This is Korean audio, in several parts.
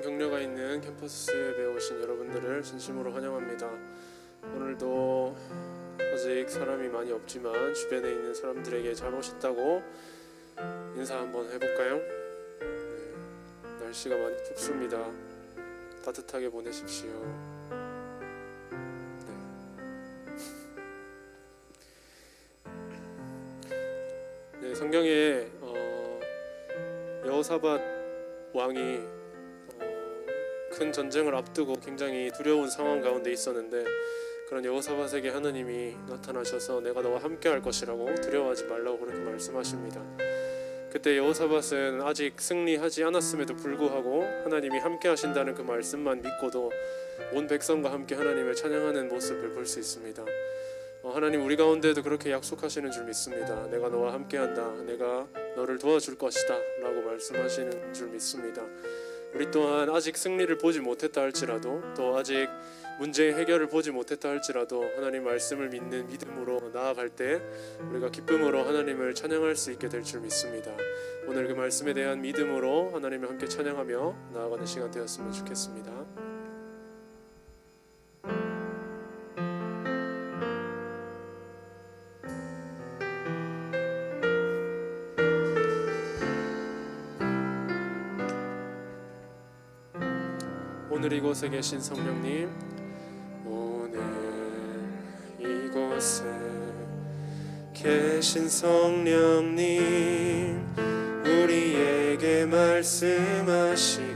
격려가 있는 캠퍼스에 오신 여러분들을 진심으로 환영합니다. 오늘도 아직 사람이 많이 없지만 주변에 있는 사람들에게 잘 오셨다고 인사 한번 해볼까요? 네, 날씨가 많이 춥습니다. 따뜻하게 보내십시오. 네, 성경에 여호사밧 왕이 큰 전쟁을 앞두고 굉장히 두려운 상황 가운데 있었는데, 그런 여호사밧에게 하나님이 나타나셔서 내가 너와 함께 할 것이라고 두려워하지 말라고 그렇게 말씀하십니다. 그때 여호사밧은 아직 승리하지 않았음에도 불구하고 하나님이 함께 하신다는 그 말씀만 믿고도 온 백성과 함께 하나님을 찬양하는 모습을 볼 수 있습니다. 하나님 우리 가운데에도 그렇게 약속하시는 줄 믿습니다. 내가 너와 함께한다, 내가 너를 도와줄 것이다 라고 말씀하시는 줄 믿습니다. 우리 또한 아직 승리를 보지 못했다 할지라도, 또 아직 문제의 해결을 보지 못했다 할지라도 하나님 말씀을 믿는 믿음으로 나아갈 때 우리가 기쁨으로 하나님을 찬양할 수 있게 될 줄 믿습니다. 오늘 그 말씀에 대한 믿음으로 하나님을 함께 찬양하며 나아가는 시간 되었으면 좋겠습니다. 오늘 이곳에 계신 성령님, 오늘 이곳에 계신 성령님, 우리에게 말씀하시고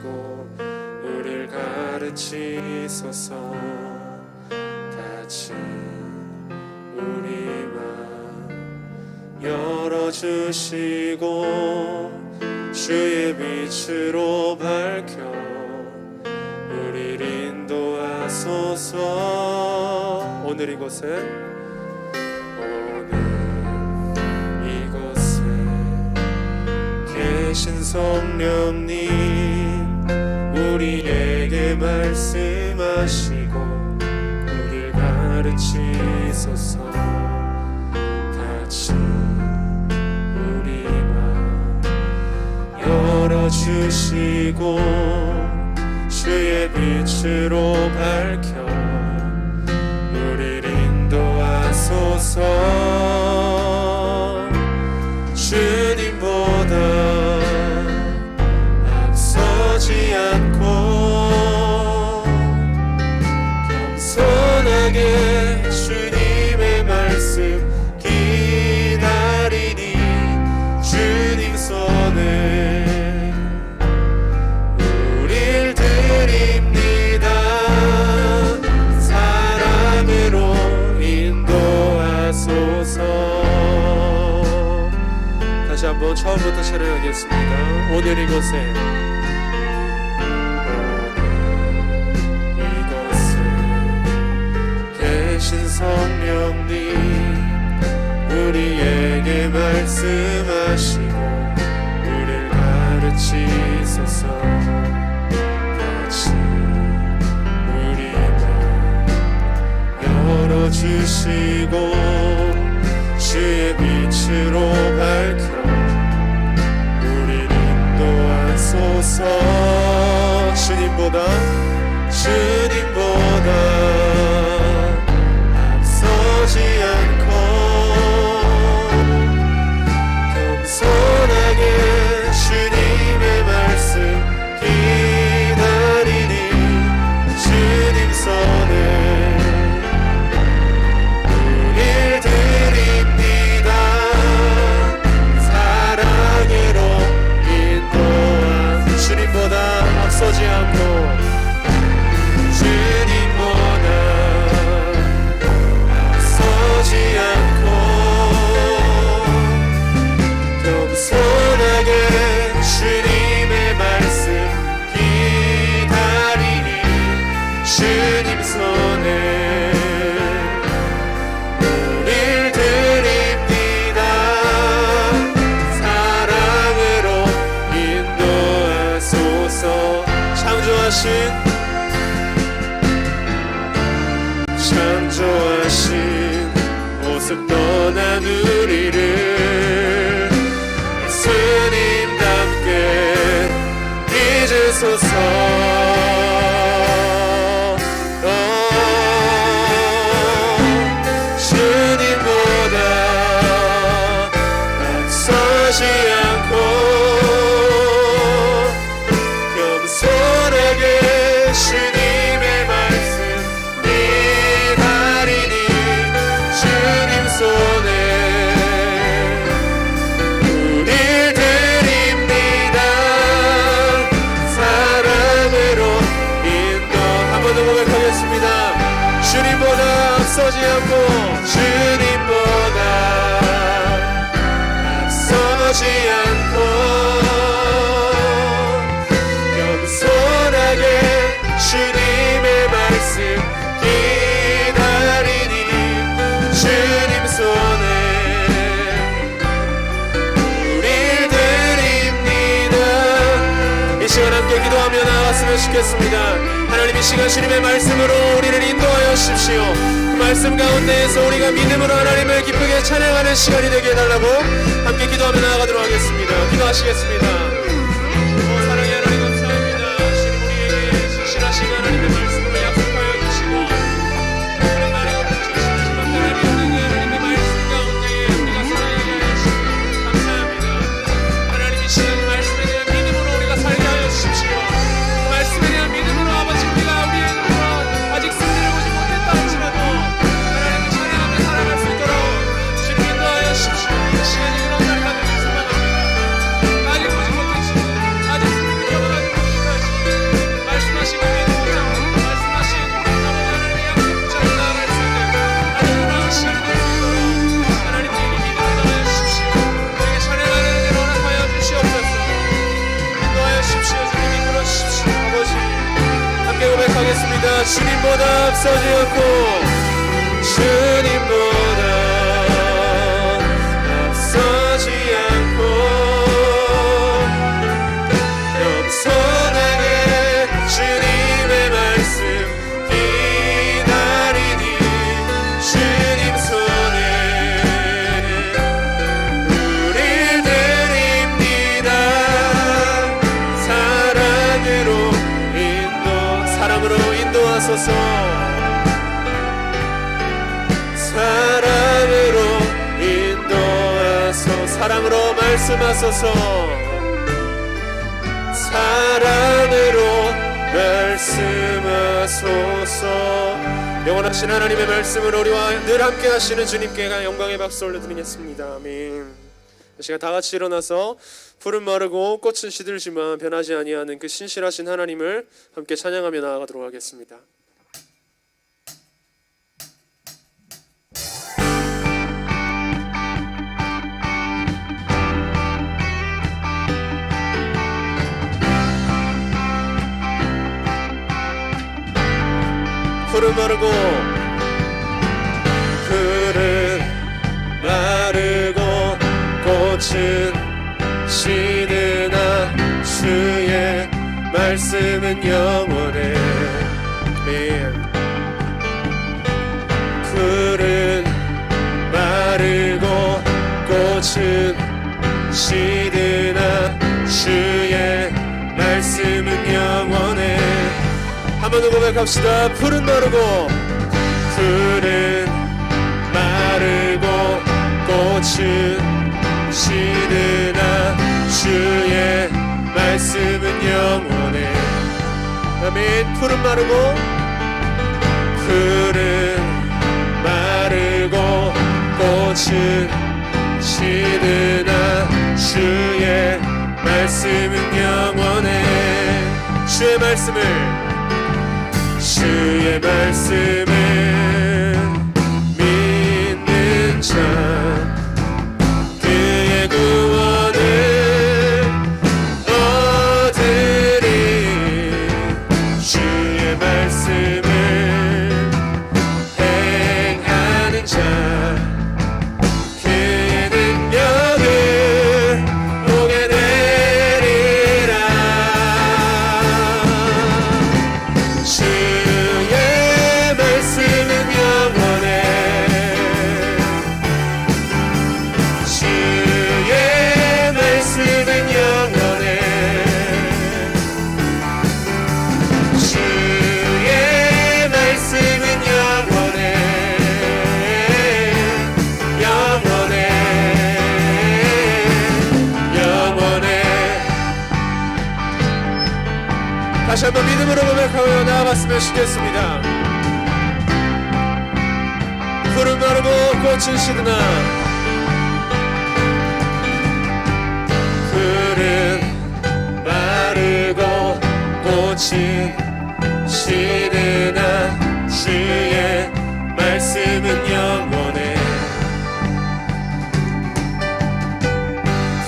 우리를 가르치소서. 같이 우리 맘 열어주시고 주의 빛으로 밝혀 우리를 인도하소서. 오늘 이곳에 계신 성령님, 우리에게 말씀하시고 우리를 가르치소서. 같이 우리 맘 열어주시고 주의 빛으로 밝혀 우리를 인도하소서. 주님보다 앞서지 않고 겸손하게 주님의 말씀 기다리니 주님 손을 다시 한번 처음부터 찬양하겠습니다. 오늘 이곳에 계신 성령님, 우리에게 말씀하시고 우리를 가르치소서. 같이 우리 맘 열어주시고 주의 빛으로 밝혀 우리를 인도하소서. 주님보다 앞서지 않고 겸손하게 주님의 말씀 기다리니 주님 손을 앞서지 않고 주님보다 앞서지 않고 겸손하게 주님의 말씀 기다리니 주님 손에 우릴 드립니다. 사랑으로 인도하소서. 창조하신 모습 떠난 우리를 예수님답게 잊으소서. 앞서지 않고 주님보다 앞서지 않고 겸손하게 주님의 말씀 기다리니 주님 손에 우릴 드립니다. 이 시간 함께 기도하며 나아갔으면 좋겠습니다. 하나님 이 시간 주님의 말씀으로 우리를 인도하여 주십시오. 그 말씀 가운데에서 우리가 믿음으로 하나님을 기쁘게 찬양하는 시간이 되게 해달라고 함께 기도하며 나아가도록 하겠습니다. 기도하시겠습니다. 사랑의 하나님 감사합니다. 주님 우리에게 신실하신 하나님의 말씀을 약속하여 주시고 그런 말을 주시지만 하나님의 말씀 가운데에 우리가 살아가게 하여 주시고 감사합니다. 하나님 이 시간 말씀에 대한 믿음으로 우리가 살게 하여 주십시오. 말씀에 대한 믿음으로 아버지 우리가 우리의 눈으로 아직 승리를 보지 못했다 할지라도 하나님을 찬양하며 살아갈 수 있도록 주님 인도하여 주십시오. 이 시간이 그런 날가 되길 소망합니다. 아직 보지 못하시고 아직 승리를 경험하지 못하시고 말씀하시고 말씀하신 하나님의 약속 붙잡고 나아갈 수 있는 아주 놀라운 시간이 될 수 있도록 하나님 우리에게 믿음을 더하여 주십시오. 우리에게 찬양하는 은혜를 허락하여 주시옵소서. 인도하여 주십시오. 주님 이끌어 주십시오. 아버지 함께 고백하겠습니다. 주님보다 앞서지 않고 주님보다 앞서지 않고 겸손하게 주님의 말씀 기다리니 주님 손에 우릴 드립니다. 사랑으로 인도하소서. 사랑으로 인도하소서. 사랑으로 말씀하소서. 사랑으로 말씀하소서. 영원하신 하나님의 말씀을 우리와 늘 함께 하시는 주님께 영광의 박수 올려드리겠습니다. 아멘. 이 시간 다 같이 일어나서 푸른 마르고 꽃은 시들지만 변하지 아니하는 그 신실하신 하나님을 함께 찬양하며 나아가도록 하겠습니다. 푸른 마르고 꽃은 시드나 주의 말씀은 영원해. 풀은 마르고 꽃은 시드나 주의 말씀은 영원해. 한 번 더 고백합시다. 풀은 마르고 꽃은 시드나 주의 말씀은 영원해. 아멘. 풀은 마르고 꽃은 시드나 주의 말씀은 영원해. 주의 말씀을 믿는 자 그의 구원을 얻으리. 주의 말씀을 행하는 자 그의 능력을 보게 되리라. 주의 말씀은 영원해. 주의 말씀은 영원해. 주의 말씀은 영원해. 영원해. 영원해. 다시 한번 믿음으로 고백하며 나아갔으면 좋겠습니다. 푸른 마르고 꽃은 시드나 꽃은 시드나 주의 말씀은 말씀은 영원해.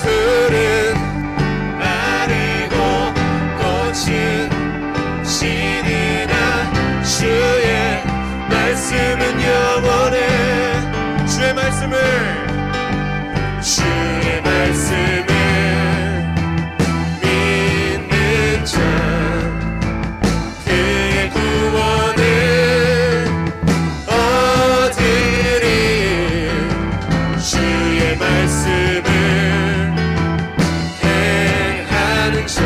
풀은 마르고 꽃은 시드나 주의 말씀은 영원해. 주의 말씀을 믿는 자 그의 구원을 얻으리. 주의 말씀을 행하는 자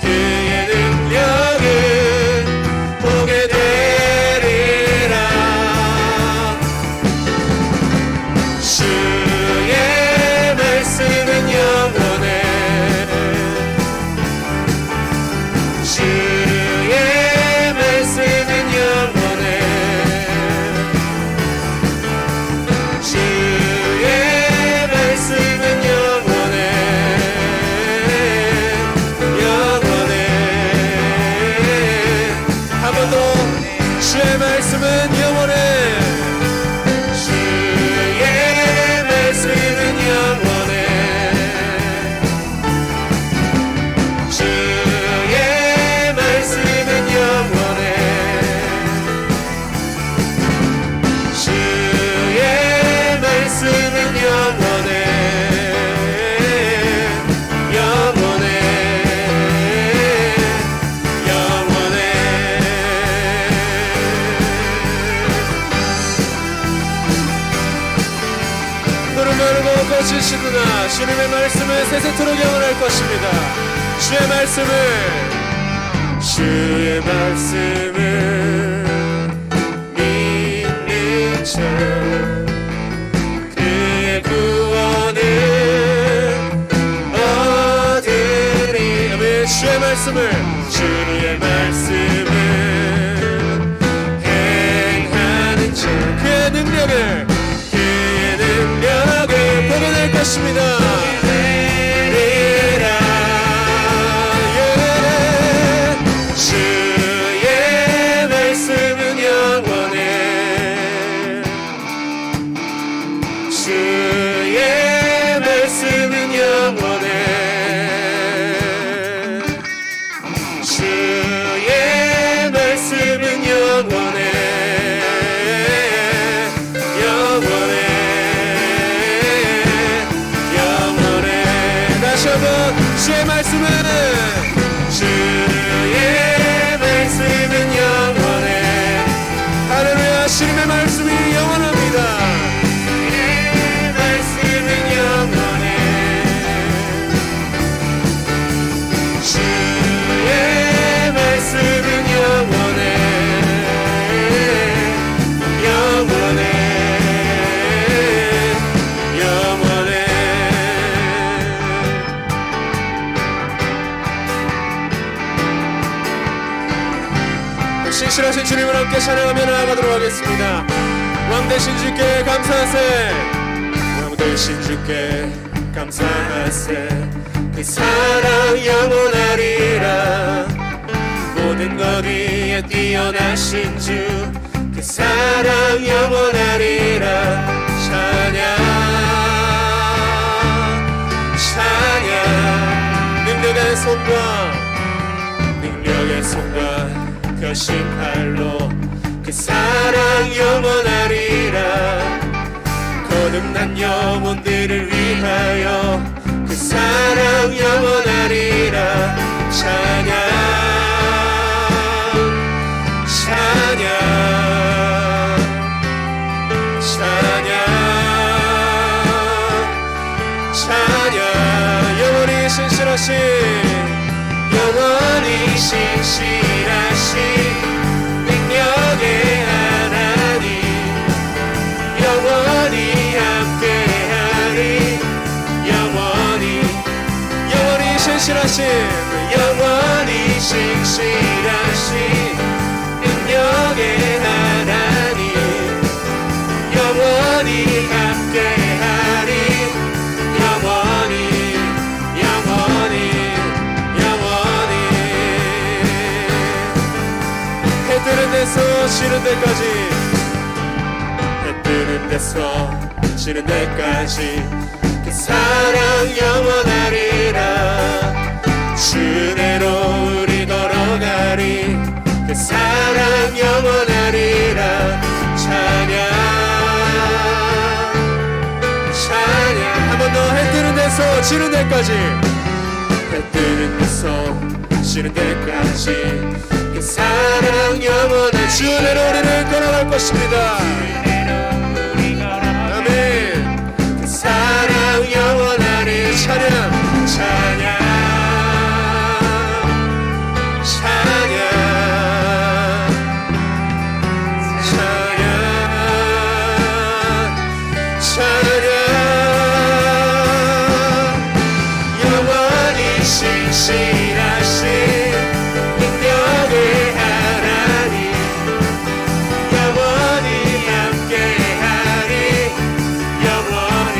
그의 능력을 보게 되리라. 주의 말씀은 영원해. 주의 말씀은 영원해. 주의 말씀은 영원해. 영원해. 한 번 더. 주의 말씀은 영원해. 주의 말씀은 영원해. 주의 말씀은 영원해. 주의 말씀은 영원해. 영원해. 영원해. 푸른 마르고 꽃이 시드나 주님의 말씀을 세세토록 영원할 것입니다. 주의 말씀을 믿는 자 그의 구원을 얻으리. 아멘. 주의 말씀을 행하는 자 그의 능력을 보게 될 것입니다. 주의 말씀은 영원해. 주의 말씀은 영원해. 주의 말씀은 영원해. 영원해. 영원해. 다시 한번 주의 말씀은 영원해. 할렐루야. 주님의 말씀이 영원합니다. 주의 말씀은 영원해. 주의 말씀은 영원해. 영원해. 영원해. 신실하신 주님을 함께 찬양하며 나아가도록 하겠습니다. 왕되신 주께 감사하세. 왕되신 주께 감사하세. 그 사랑 영원하리라. 모든 것 위에 뛰어나신 주 그 사랑 영원하리라. 찬양 찬양. 능력의 손과 펴신 팔로 그 사랑 영원하리라. 거듭난 영혼들을 위하여 그 사랑 영원하리라. 찬양 찬양 찬양 찬양. 영원히 신실하신 영원히 신실하신 능력의 하나님 영원히 함께하리. 영원히 신실하신 영원히 신실하신 능력의 하나님 영원히 함께하리. 영원히 해뜨는 데서 지는 데까지 데서 지는 데까지 그 사랑 영원하리라. 주대로 우리 걸어가리. 그 사랑 영원하리라. 찬양 찬양. 한 번 더. 해 뜨는 데서 지는 데까지, 해 뜨는 데서 지는 데까지 그 사랑 영원한 주대로 우리를 걸어갈 것입니다. 아멘. 그 사랑 영원하리. 찬양 찬양 찬양 찬양 찬양. 영원히 신실하신 능력의 하나님, 영원히 함께하리. 영원히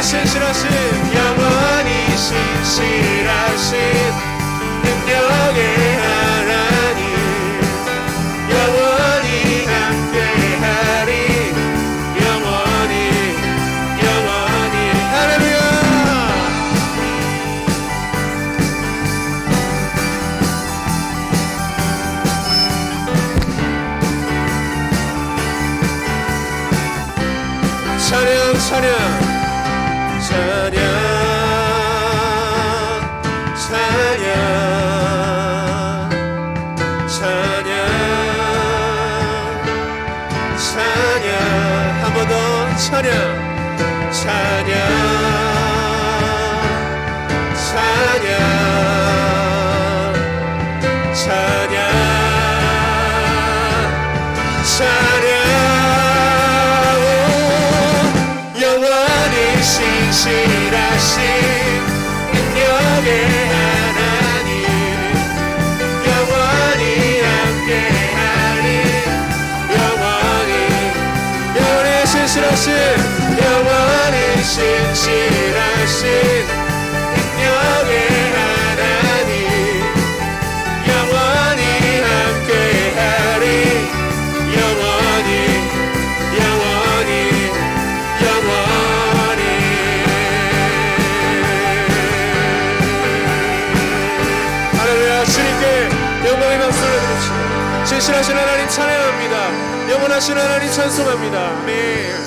신실하신, 영원히 신실하신 능력의 하나님, 영원히 함께하리. 영원히 할렐루야. 찬양 찬양 찬양 찬양 찬양 찬양. 한 번 더. 찬양 찬양 찬양 찬양 찬양. 영원히 신실하신 능력의 하나님, 영원히 함께하리. 영원히 신실하신, 영원히 신실하신 능력의 하나님, 영원히 함께하리. 영원히 할렐루야. 주님께 영광의 박수를 드립시다. 신실하신 하나님 찬양합니다. 영원하신 하나님 찬송합니다. 아멘.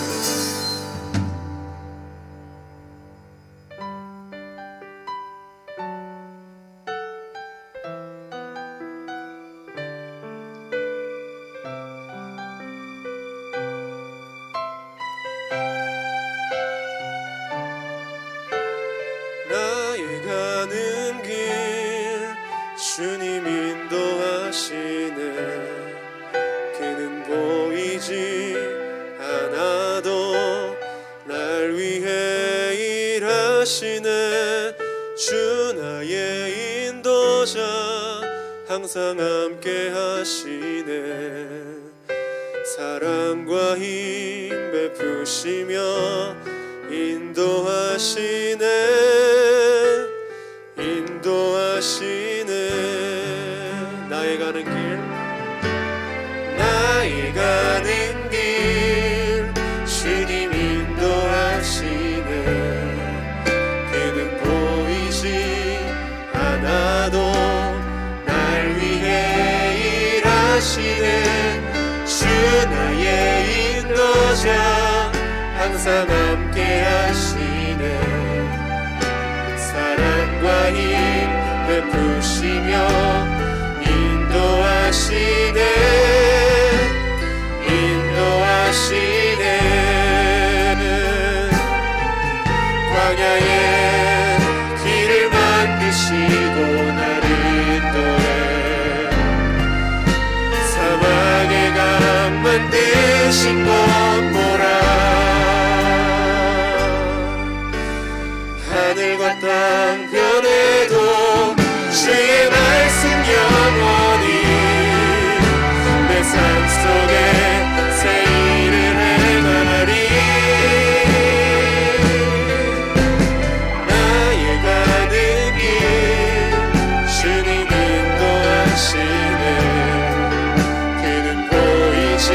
나의 가는 길 주님 인도하시네. 그는 보이지 않아도 날 위해 일하시네. 주 나의 인도자 항상 함께 하시네. 사랑과 힘 베푸시며 인도하시네. 나의 가는 길, 나의 가는 길 주님 인도하시네. 그는 보이지 않아도 날 위해 일하시네. 주 나의 인도자 항상 함께 하시네. 사랑과 힘 베푸시며 인도하시네. 광야에 길을 만드시고 나를 인도해. 사막에 강 만드신 것 보라. 하늘과 땅 변해도 주의 말씀 영원히 내 삶 속에 새 일을 행하리. 나의 가는 길 주님 인도하시네. 그는 보이지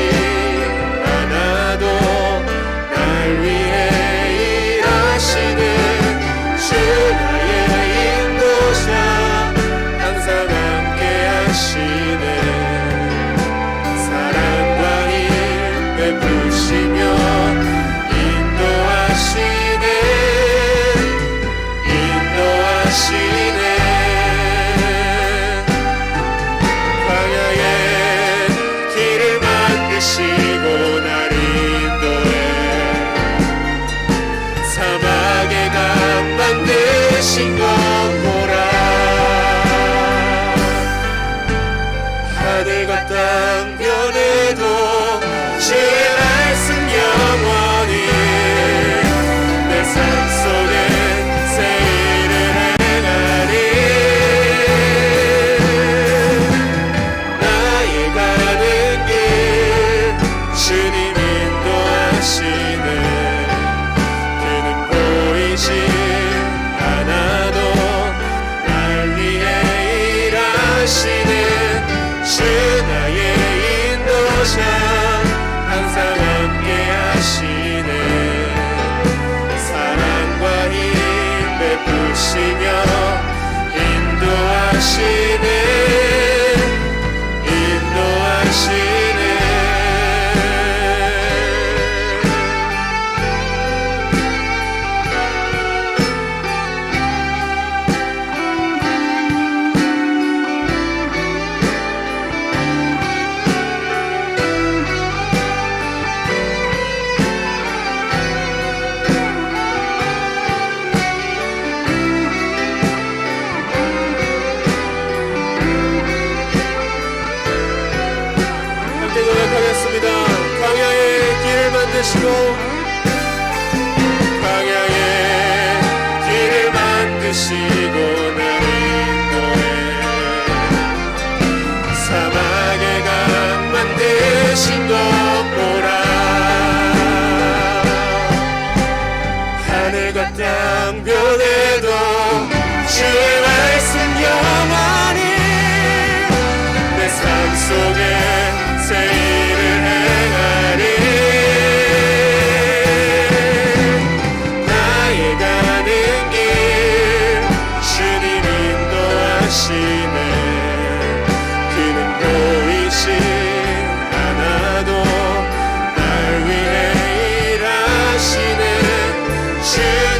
않아 드시고 날 인도해 사막의 강 만드신 것 보라 하늘과 땅 변해도 주의 말씀 영원히 내 삶 속에 새 일을 행하리 나의 가는 길 주님 인도하시네 그는 보이지 않아도 날 위해 일하시네 주 나의 인도자 항상 함께 하시네 사랑과 힘 베푸시며 인도하시네 인도하시네 함께 고백하겠습니다. 광야의 길을 만드시고 광야의 길을 만드시고 날 인도해 사막의 강 만드신 것 보라 하늘과 땅 변해도 주의 말씀 영원히 내 삶 속에 새 일을 행하리 나의 가는 길 주님 인도하시네 그는 보이지 않아도 날 위해 일하시네 주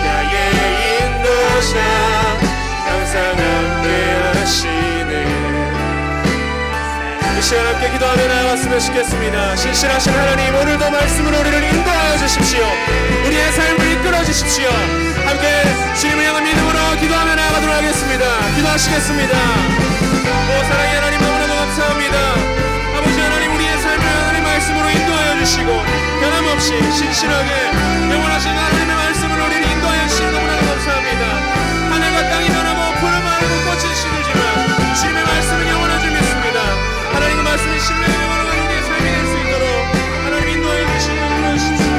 나의 인도자 항상 함께 하시네 이 시간 함께 기도하며 나아갔으면 좋겠습니다. 신실하신 하나님 오늘도 말씀으로 우리를 인도하여 주십시오. 우리의 삶을 이끌어 주십시오. 함께 주님을 향한 믿음으로 기도하며 나아가도록 하겠습니다. 기도하시겠습니다. 사랑의 하나님 너무나도 감사합니다. 아버지 하나님 우리의 삶을 하나님 말씀으로 인도하여 주시고 변함없이 신실하게 영원하신 하나님의 말씀으로 우리를 인도하여 주시니 너무나도 감사합니다. 하늘과 땅이 변하고 푸른 마을도 꽃이 시들지만 주님의 말씀은 영원한 줄 믿습니다. 하나님 그 말씀이 신뢰의 영원한 우리의 삶이 될 수 있도록 하나님 인도해 주시고 인도하십시오.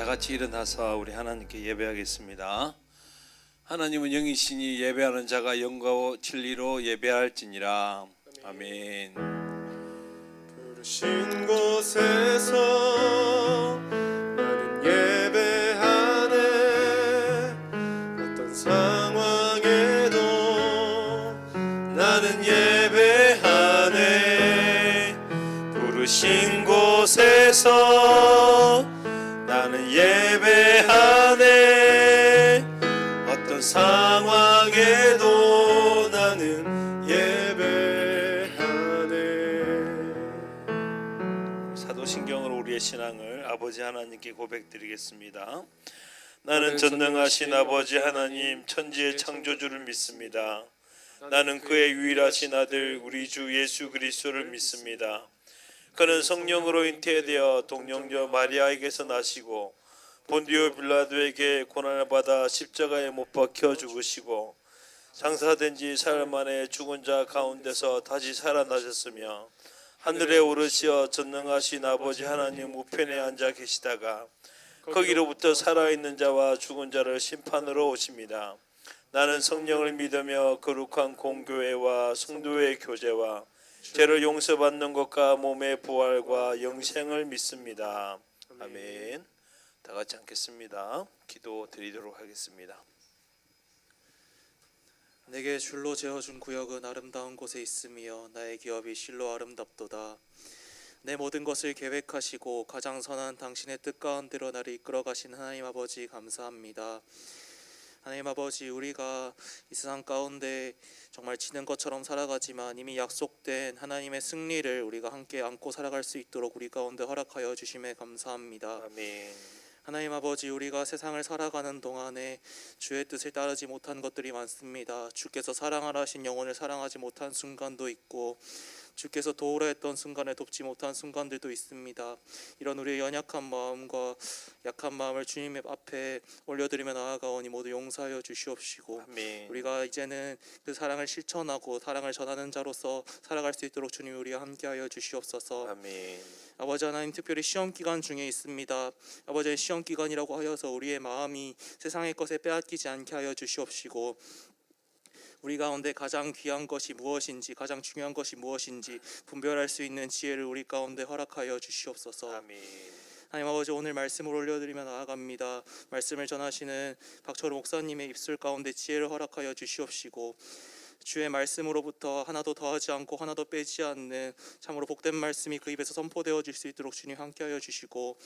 같이 일어나서 우리 하나님께 예배하겠습니다. 하나님은 영이시니 예배하는 자가 영과 진리로 예배할지니라. 아멘. 부르신 곳에서 나는 예배하네 어떤 상황에도 나는 예배하네 부르신 곳에서 나는 예배하네 어떤 상황에도 나는 예배하네. 사도신경으로 우리의 신앙을 아버지 하나님께 고백드리겠습니다. 나는 전능하신 아버지 하나님 천지의 창조주를 믿습니다. 나는 그의 유일하신 아들 우리 주 예수 그리스도를 믿습니다. 그는 성령으로 잉태되어 동정녀 마리아에게서 나시고 본디오 빌라도에게 고난을 받아 십자가에 못 박혀 죽으시고 장사된 지 사흘 만에 죽은 자 가운데서 다시 살아나셨으며 하늘에 오르시어 전능하신 아버지 하나님 우편에 앉아 계시다가 거기로부터 살아있는 자와 죽은 자를 심판으로 오십니다. 나는 성령을 믿으며 거룩한 공교회와 성도의 교제와 죄를 용서받는 것과 몸의 부활과 영생을 믿습니다. 아멘. 다 같이 앉겠습니다. 기도 드리도록 하겠습니다. 내게 줄로 재어준 구역은 아름다운 곳에 있으며 나의 기업이 실로 아름답도다. 내 모든 것을 계획하시고 가장 선한 당신의 뜻 가운데로 나를 이끌어 가신 하나님 아버지 감사합니다. 하나님 아버지, 우리가 이 세상 가운데 정말 지는 것처럼 살아가지만 이미 약속된 하나님의 승리를 우리가 함께 안고 살아갈 수 있도록 우리 가운데 허락하여 주심에 감사합니다. 아멘. 하나님 아버지, 우리가 세상을 살아가는 동안에 주의 뜻을 따르지 못한 것들이 많습니다. 주께서 사랑하라 하신 영혼을 사랑하지 못한 순간도 있고 주께서 도우라 했던 순간에 돕지 못한 순간들도 있습니다. 이런 우리의 연약한 마음과 약한 마음을 주님 앞에 올려드리며 나아가오니 모두 용서하여 주시옵시고 아멘. 우리가 이제는 그 사랑을 실천하고 사랑을 전하는 자로서 살아갈 수 있도록 주님 우리와 함께하여 주시옵소서. 아멘. 아버지 하나님, 특별히 시험 기간 중에 있습니다. 아버지, 시험 기간이라고 하여서 우리의 마음이 세상의 것에 빼앗기지 않게 하여 주시옵시고 우리 가운데 가장 귀한 것이 무엇인지, 가장 중요한 것이 무엇인지 분별할 수 있는 지혜를 우리 가운데 허락하여 주시옵소서. 아멘. 하나님 아버지, 오늘 말씀을 올려드리며 나아갑니다. 말씀을 전하시는 박철호 목사님의 입술 가운데 지혜를 허락하여 주시옵시고 주의 말씀으로부터 하나도 더하지 않고 하나도 빼지 않는 참으로 복된 말씀이 그 입에서 선포되어질 수 있도록 주님 함께하여 주시고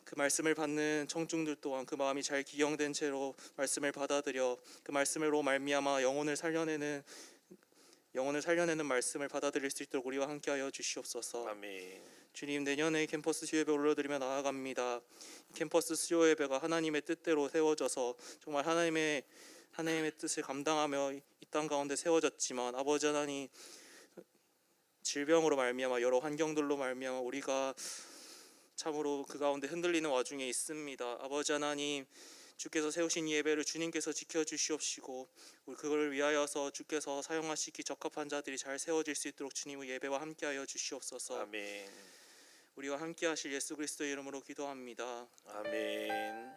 그 말씀을 받는 청중들 또한 그 마음이 잘 기경된 채로 말씀을 받아들여 그 말씀으로 말미암아 영혼을 살려내는 말씀을 받아들일 수 있도록 우리와 함께하여 주시옵소서. 아멘. 주님, 내년에 캠퍼스 수요예배 올려드리며 나아갑니다. 캠퍼스 수요예배가 하나님의 뜻대로 세워져서 정말 하나님의 뜻을 감당하며 이 땅 가운데 세워졌지만 아버지 하나님, 질병으로 말미암아 여러 환경들로 말미암아 우리가 참으로 그 가운데 흔들리는 와중에 있습니다. 아버지 하나님, 주께서 세우신 이 예배를 주님께서 지켜주시옵시고 그걸 위하여서 주께서 사용하시기 적합한 자들이 잘 세워질 수 있도록 주님의 예배와 함께하여 주시옵소서. 아멘. 우리와 함께하실 예수 그리스도의 이름으로 기도합니다. 아멘.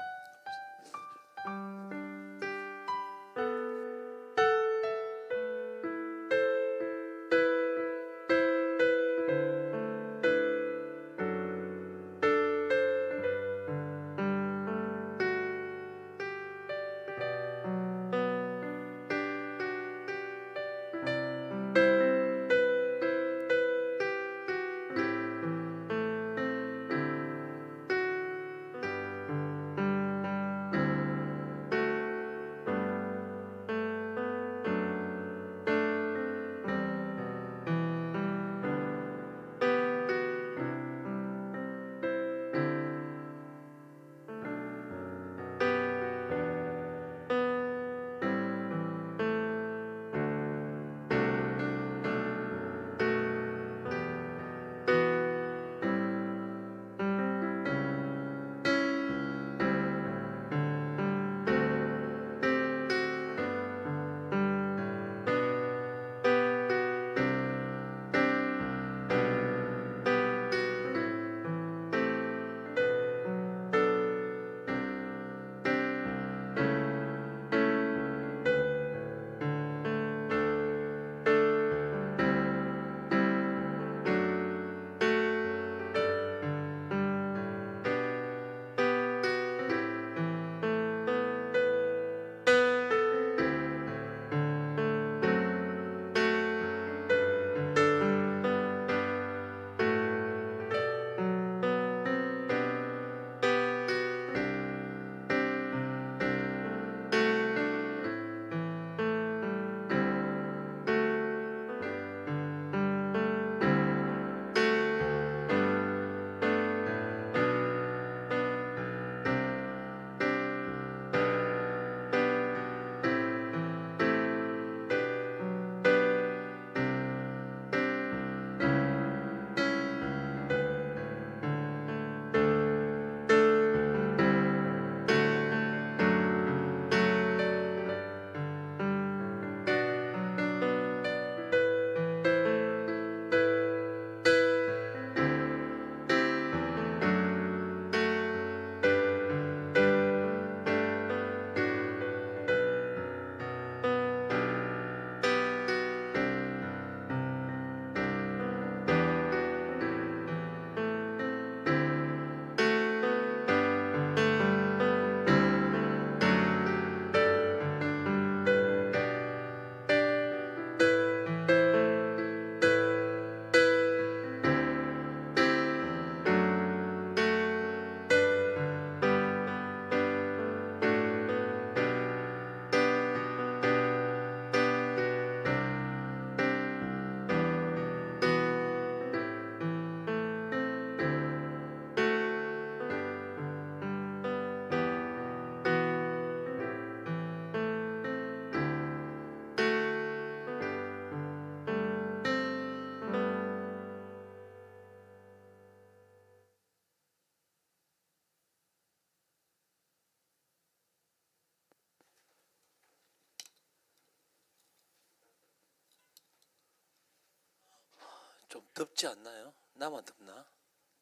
좀 덥지 않나요? 나만 덥나?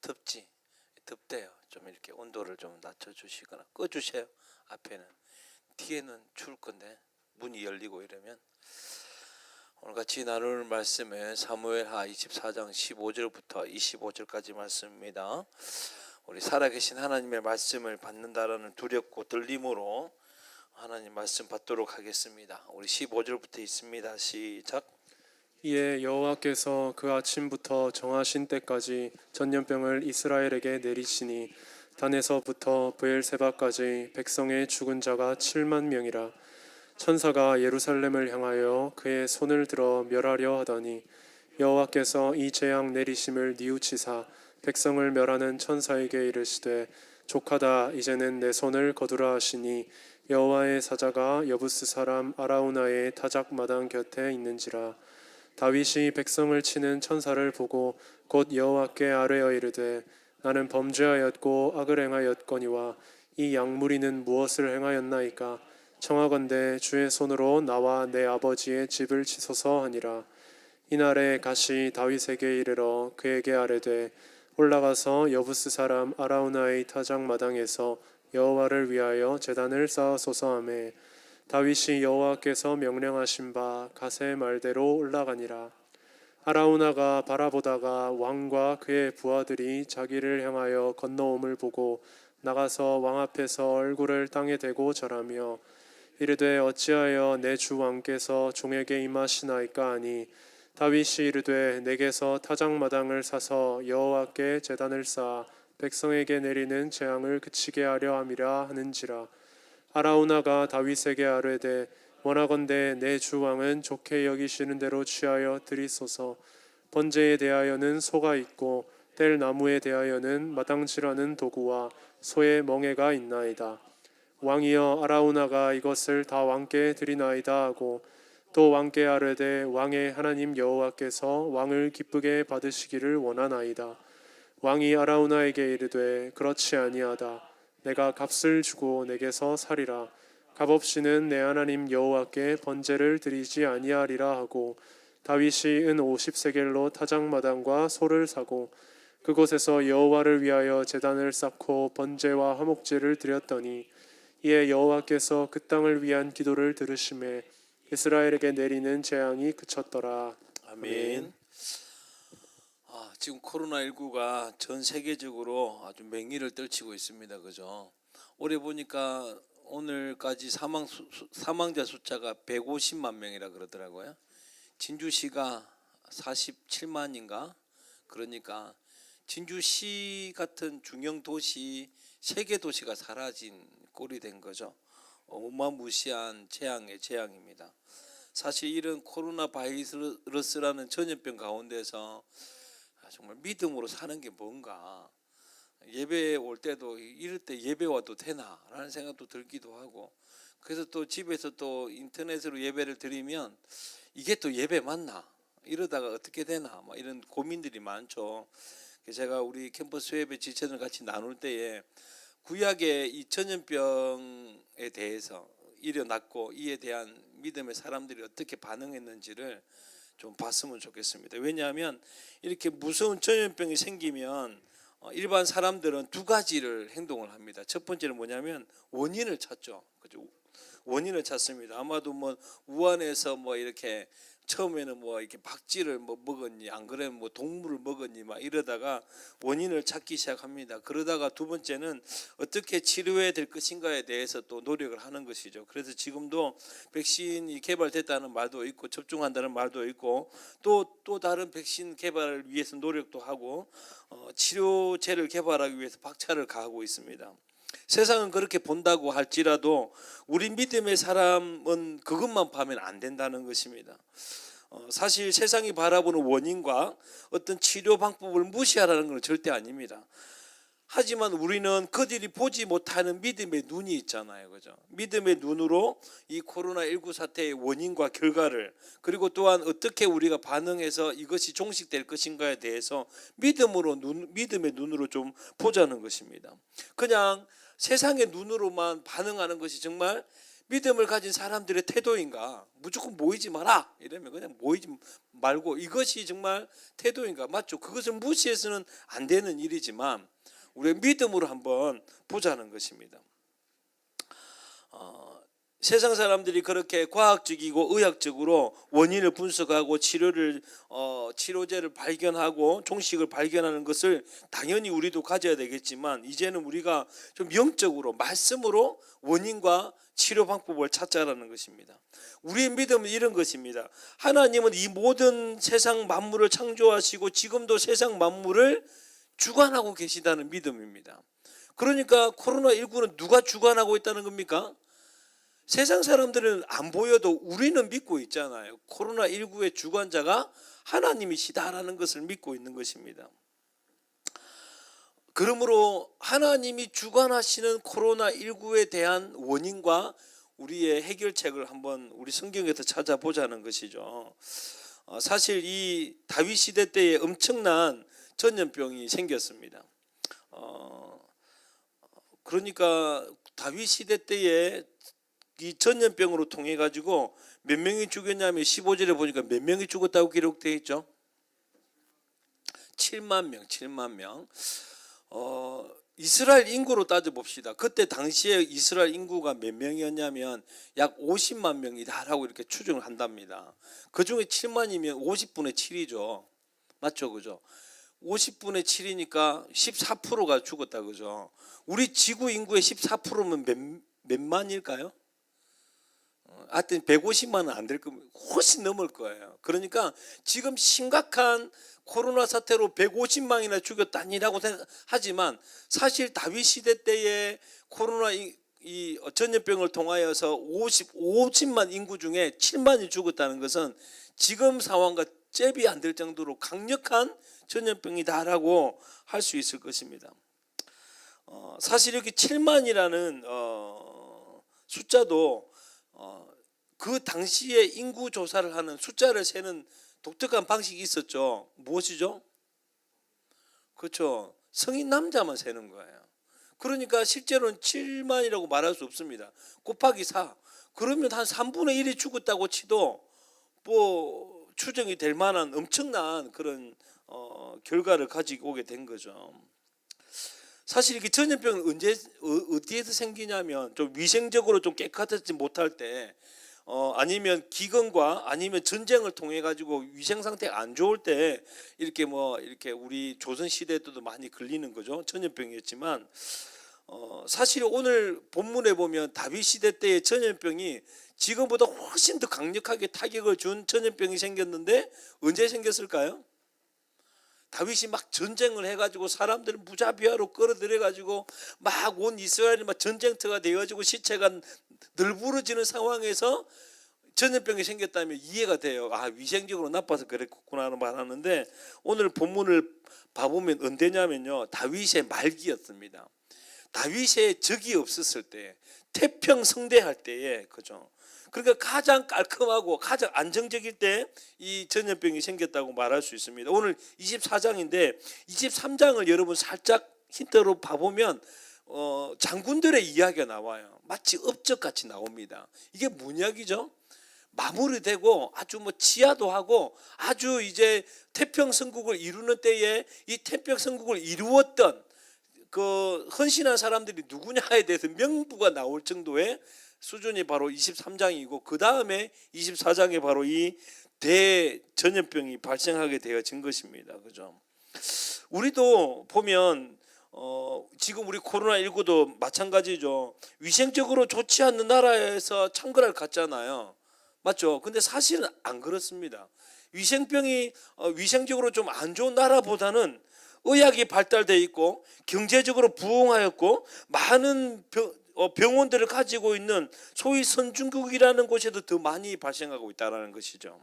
덥지? 덥대요. 좀 이렇게 온도를 좀 낮춰주시거나 꺼주세요. 앞에는. 뒤에는 추울 건데 문이 열리고 이러면. 오늘 같이 나눌 말씀은 사무엘하 24장 15절부터 25절까지 말씀입니다. 우리 살아계신 하나님의 말씀을 받는다라는 두렵고 떨림으로 하나님 말씀 받도록 하겠습니다. 우리 15절부터 있습니다. 시작. 이에 여호와께서 그 아침부터 정하신 때까지 전염병을 이스라엘에게 내리시니 단에서부터 브엘세바까지 백성의 죽은 자가 7만 명이라. 천사가 예루살렘을 향하여 그의 손을 들어 멸하려 하더니 여호와께서 이 재앙 내리심을 뉘우치사 백성을 멸하는 천사에게 이르시되 족하다, 이제는 내 손을 거두라 하시니 여호와의 사자가 여부스 사람 아라우나의 타작 마당 곁에 있는지라. 다윗이 백성을 치는 천사를 보고 곧 여호와께 아뢰어 이르되 나는 범죄하였고 악을 행하였거니와 이 양무리는 무엇을 행하였나이까? 청하건대 주의 손으로 나와 내 아버지의 집을 치소서 하니라. 이날에 갓이 다윗에게 이르러 그에게 아뢰되 올라가서 여부스 사람 아라우나의 타작 마당에서 여호와를 위하여 제단을 쌓으소서 하매 다윗이 여호와께서 명령하신 바 갓의 말대로 올라가니라. 아라우나가 바라보다가 왕과 그의 부하들이 자기를 향하여 건너옴을 보고 나가서 왕 앞에서 얼굴을 땅에 대고 절하며 이르되 어찌하여 내 주 왕께서 종에게 임하시나이까 하니 다윗이 이르되 내게서 타작마당을 사서 여호와께 제단을 쌓아 백성에게 내리는 재앙을 그치게 하려 함이라 하는지라. 아라우나가 다윗에게 아뢰되 원하건대 내 주 왕은 좋게 여기시는 대로 취하여 드리소서. 번제에 대하여는 소가 있고 뗄 나무에 대하여는 마당질하는 도구와 소의 멍에가 있나이다. 왕이여 아라우나가 이것을 다 왕께 드리나이다 하고 또 왕께 아뢰되 왕의 하나님 여호와께서 왕을 기쁘게 받으시기를 원하나이다. 왕이 아라우나에게 이르되 그렇지 아니하다. 내가 값을 주고 내게서 사리라. 값없이는 내 하나님 여호와께 번제를 드리지 아니하리라 하고 다윗이 은 50세겔로 타작마당과 소를 사고 그곳에서 여호와를 위하여 제단을 쌓고 번제와 화목제를 드렸더니 이에 여호와께서 그 땅을 위한 기도를 들으심에 이스라엘에게 내리는 재앙이 그쳤더라. 아멘. 지금 코로나19가 전 세계적으로 아주 맹위를 떨치고 있습니다. 그죠? 올해 보니까 오늘까지 사망자 숫자가 150만 명이라 그러더라고요. 진주시가 47만인가? 그러니까 진주시 같은 중형 도시, 세계 도시가 사라진 꼴이 된 거죠. 어마무시한 재앙입니다. 사실 이런 코로나 바이러스라는 전염병 가운데서 정말 믿음으로 사는 게 뭔가, 예배 올 때도 이럴 때 예배 와도 되나라는 생각도 들기도 하고, 그래서 또 집에서 또 인터넷으로 예배를 드리면 이게 또 예배 맞나, 이러다가 어떻게 되나, 막 이런 고민들이 많죠. 제가 우리 캠퍼스 예배 지체들 같이 나눌 때에 구약의 이 전염병에 대해서 일어났고 이에 대한 믿음의 사람들이 어떻게 반응했는지를 좀 봤으면 좋겠습니다. 왜냐하면 이렇게 무서운 전염병이 생기면 일반 사람들은 두 가지를 행동을 합니다. 첫 번째는 뭐냐면 원인을 찾죠. 그죠? 원인을 찾습니다. 아마도 뭐 우한에서 뭐 이렇게 처음에는 뭐 이렇게 박쥐를 뭐 먹었니, 안 그러면 뭐 동물을 먹었니, 막 이러다가 원인을 찾기 시작합니다. 그러다가 두 번째는 어떻게 치료해야 될 것인가에 대해서 또 노력을 하는 것이죠. 그래서 지금도 백신이 개발됐다는 말도 있고 접종한다는 말도 있고 또 다른 백신 개발을 위해서 노력도 하고 치료제를 개발하기 위해서 박차를 가하고 있습니다. 세상은 그렇게 본다고 할지라도 우리 믿음의 사람은 그것만 봐면 안 된다는 것입니다. 사실 세상이 바라보는 원인과 어떤 치료 방법을 무시하라는 건 절대 아닙니다. 하지만 우리는 그들이 보지 못하는 믿음의 눈이 있잖아요. 그죠? 믿음의 눈으로 이 코로나19 사태의 원인과 결과를, 그리고 또한 어떻게 우리가 반응해서 이것이 종식될 것인가에 대해서 믿음의 눈으로 좀 보자는 것입니다. 그냥 세상의 눈으로만 반응하는 것이 정말 믿음을 가진 사람들의 태도인가? 무조건 모이지 마라 이러면 그냥 모이지 말고 이것이 정말 태도인가? 맞죠? 그것을 무시해서는 안 되는 일이지만 우리가 믿음으로 한번 보자는 것입니다. 세상 사람들이 그렇게 과학적이고 의학적으로 원인을 분석하고 치료제를 발견하고 종식을 발견하는 것을 당연히 우리도 가져야 되겠지만 이제는 우리가 좀 영적으로 말씀으로 원인과 치료 방법을 찾자라는 것입니다. 우리의 믿음은 이런 것입니다. 하나님은 이 모든 세상 만물을 창조하시고 지금도 세상 만물을 주관하고 계시다는 믿음입니다. 그러니까 코로나19는 누가 주관하고 있다는 겁니까? 세상 사람들은 안 보여도 우리는 믿고 있잖아요. 코로나19의 주관자가 하나님이시다라는 것을 믿고 있는 것입니다. 그러므로 하나님이 주관하시는 코로나19에 대한 원인과 우리의 해결책을 한번 우리 성경에서 찾아보자는 것이죠. 사실 이 다윗 시대 때에 엄청난 전염병이 생겼습니다. 그러니까 다윗 시대 때에 이 전염병으로 통해 가지고 몇 명이 죽였냐면 15절에 보니까 몇 명이 죽었다고 기록되어 있죠. 7만 명. 이스라엘 인구로 따져 봅시다. 그때 당시에 이스라엘 인구가 몇 명이었냐면 약 50만 명이다라고 이렇게 추정을 한답니다. 그 중에 7만이면 50분의 7이죠. 맞죠, 그죠? 50분의 7이니까 14%가 죽었다, 그죠? 우리 지구 인구의 14%면 몇 만일까요? 하여튼 150만은 안 될 겁니다. 훨씬 넘을 거예요. 그러니까 지금 심각한 코로나 사태로 150만이나 죽였다니라고 하지만 사실 다윗 시대 때의 코로나 이 전염병을 통하여서 50만 인구 중에 7만이 죽었다는 것은 지금 상황과 잽이 안 될 정도로 강력한 전염병이다라고 할 수 있을 것입니다. 사실 여기 7만이라는 숫자도 그 당시에 인구 조사를 하는 숫자를 세는 독특한 방식이 있었죠. 무엇이죠? 그렇죠. 성인 남자만 세는 거예요. 그러니까 실제로는 7만이라고 말할 수 없습니다. 곱하기 4. 그러면 한 3분의 1이 죽었다고 치도 뭐 추정이 될 만한 엄청난 그런 결과를 가지고 오게 된 거죠. 사실 이게 전염병은 어디에서 생기냐면 좀 위생적으로 좀 깨끗하지 못할 때 아니면 기근과 아니면 전쟁을 통해 가지고 위생 상태가 안 좋을 때 이렇게 우리 조선 시대 때도 많이 걸리는 거죠. 전염병이었지만 사실 오늘 본문에 보면 다윗 시대 때의 전염병이 지금보다 훨씬 더 강력하게 타격을 준 전염병이 생겼는데 언제 생겼을까요? 다윗이 막 전쟁을 해가지고 사람들을 무자비하로 끌어들여가지고 막 온 이스라엘이 막 전쟁터가 되어가지고 시체가 널브러지는 상황에서 전염병이 생겼다면 이해가 돼요. 아, 위생적으로 나빠서 그랬구나 말하는데 오늘 본문을 봐보면 언제냐면요, 다윗의 말기였습니다. 다윗의 적이 없었을 때, 태평성대할 때에, 그죠? 그러니까 가장 깔끔하고 가장 안정적일 때 이 전염병이 생겼다고 말할 수 있습니다. 오늘 24장인데 23장을 여러분 살짝 힌트로 봐보면 장군들의 이야기가 나와요. 마치 업적같이 나옵니다. 이게 뭔 이야기죠? 마무리되고 아주 치하도 하고 아주 이제 태평성국을 이루는 때에 이 태평성국을 이루었던 그 헌신한 사람들이 누구냐에 대해서 명부가 나올 정도의 수준이 바로 23장이고 그 다음에 24장에 바로 이 대전염병이 발생하게 되어진 것입니다. 그죠? 우리도 보면 지금 우리 코로나19도 마찬가지죠. 위생적으로 좋지 않는 나라에서 창궐을 갔잖아요. 맞죠? 근데 사실은 안 그렇습니다. 위생병이 위생적으로 좀 안 좋은 나라보다는 의학이 발달되어 있고 경제적으로 부흥하였고 많은 병원들을 가지고 있는 소위 선진국이라는 곳에도 더 많이 발생하고 있다는 것이죠.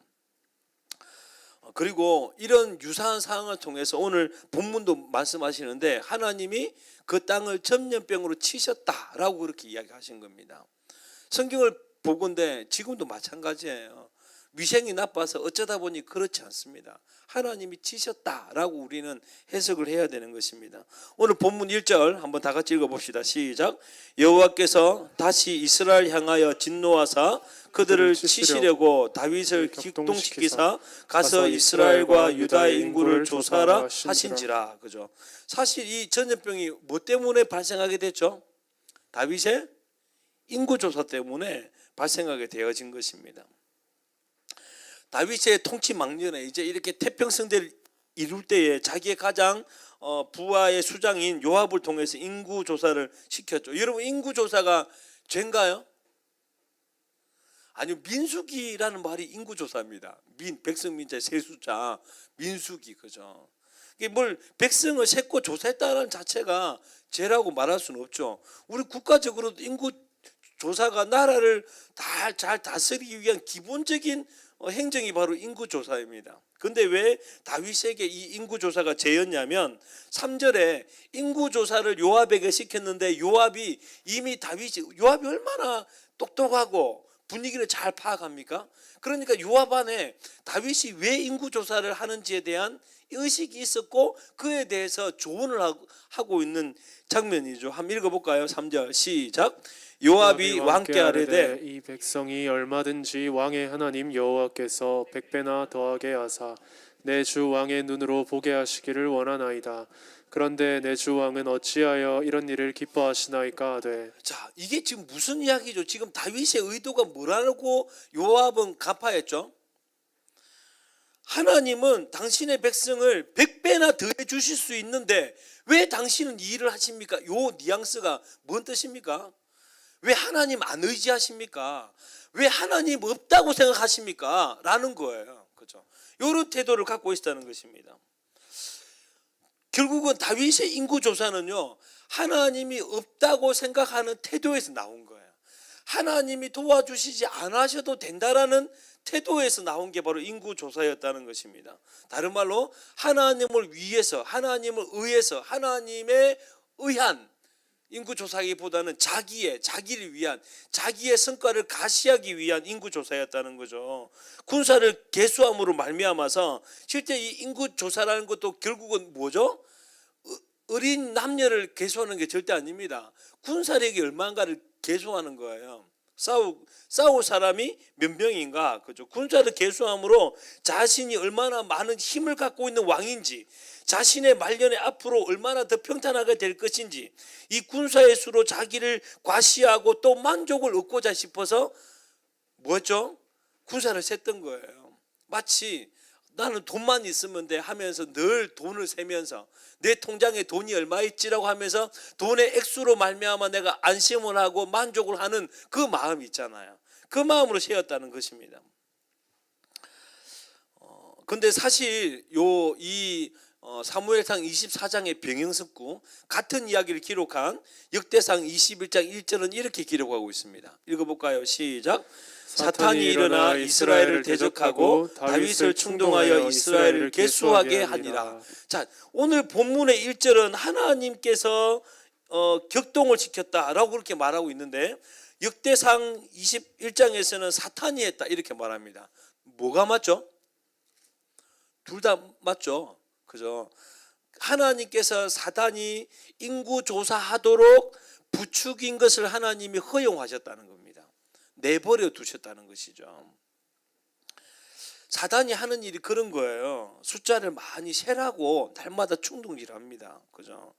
그리고 이런 유사한 상황을 통해서 오늘 본문도 말씀하시는데 하나님이 그 땅을 전염병으로 치셨다라고 그렇게 이야기하신 겁니다. 성경을 보건대 지금도 마찬가지예요. 위생이 나빠서 어쩌다 보니 그렇지 않습니다. 하나님이 치셨다라고 우리는 해석을 해야 되는 것입니다. 오늘 본문 1절 한번 다 같이 읽어봅시다. 시작. 여호와께서 다시 이스라엘 향하여 진노하사 그들을 치시려고 다윗을 격동시키사 가서 이스라엘과 유다의 인구를 조사하라 하신지라. 그죠? 사실 이 전염병이 뭐 때문에 발생하게 됐죠? 다윗의 인구 조사 때문에 발생하게 되어진 것입니다. 다윗의 통치 막년에 이제 이렇게 태평성대를 이룰 때에 자기의 가장 부하의 수장인 요압을 통해서 인구 조사를 시켰죠. 여러분, 인구 조사가 죄인가요? 아니요, 민수기라는 말이 인구 조사입니다. 백성민자 세수자 민수기, 그죠? 이게 뭘 백성을 세고 조사했다는 자체가 죄라고 말할 수는 없죠. 우리 국가적으로도 인구 조사가 나라를 잘 다스리기 위한 기본적인 행정이 바로 인구조사입니다. 근데 왜 다윗에게 이 인구조사가 죄였냐면 3절에 인구조사를 요압에게 시켰는데 요압이 요압이 얼마나 똑똑하고 분위기를 잘 파악합니까? 그러니까 요압 안에 다윗이 왜 인구조사를 하는지에 대한 의식이 있었고 그에 대해서 조언을 하고 있는 장면이죠. 한번 읽어볼까요? 3절 시작. 요압이 왕께 아뢰되 이 백성이 얼마든지 왕의 하나님 여호와께서 100배나 더하게 하사 내 주 왕의 눈으로 보게 하시기를 원하나이다. 그런데 내 주 왕은 어찌하여 이런 일을 기뻐하시나이까 하되. 자, 이게 지금 무슨 이야기죠? 지금 다윗의 의도가 뭐라고 요압은 간파했죠? 하나님은 당신의 백성을 100배나 더해 주실 수 있는데 왜 당신은 이 일을 하십니까? 요 뉘앙스가 뭔 뜻입니까? 왜 하나님 안 의지하십니까? 왜 하나님 없다고 생각하십니까? 라는 거예요. 그렇죠? 이런 태도를 갖고 있다는 것입니다. 결국은 다윗의 인구 조사는요, 하나님이 없다고 생각하는 태도에서 나온 거예요. 하나님이 도와주시지 않으셔도 된다라는 태도에서 나온 게 바로 인구 조사였다는 것입니다. 다른 말로 하나님을 위해서, 하나님을 의해서, 하나님의 의한 인구조사기보다는 자기를 위한, 자기의 성과를 가시하기 위한 인구조사였다는 거죠. 군사를 개수함으로 말미암아서 실제 이 인구조사라는 것도 결국은 뭐죠? 어린 남녀를 개수하는 게 절대 아닙니다. 군사력이 얼마인가를 개수하는 거예요. 싸울 사람이 몇 명인가, 그죠? 군사를 개수함으로 자신이 얼마나 많은 힘을 갖고 있는 왕인지, 자신의 말년에 앞으로 얼마나 더 평탄하게 될 것인지, 이 군사의 수로 자기를 과시하고 또 만족을 얻고자 싶어서 뭐죠? 군사를 셌던 거예요. 마치 나는 돈만 있으면 돼 하면서 늘 돈을 세면서 내 통장에 돈이 얼마 있지라고 하면서 돈의 액수로 말미암아 내가 안심을 하고 만족을 하는 그 마음이 있잖아요. 그 마음으로 세웠다는 것입니다. 근데 사실 이 사무엘상 24장의 병영석구 같은 이야기를 기록한 역대상 21장 1절은 이렇게 기록하고 있습니다. 읽어볼까요? 시작. 사탄이 일어나 이스라엘을 대적하고 다윗을 충동하여 이스라엘을 계수하게 하니라. 자, 오늘 본문의 1절은 하나님께서 격동을 시켰다라고 그렇게 말하고 있는데 역대상 21장에서는 사탄이 했다 이렇게 말합니다. 뭐가 맞죠? 둘 다 맞죠. 그죠? 하나님께서 사탄이 인구 조사하도록 부추긴 것을 하나님이 허용하셨다는 겁니다. 내버려 두셨다는 것이죠. 사단이 하는 일이 그런 거예요. 숫자를 많이 세라고 날마다 충동질합니다. 그죠?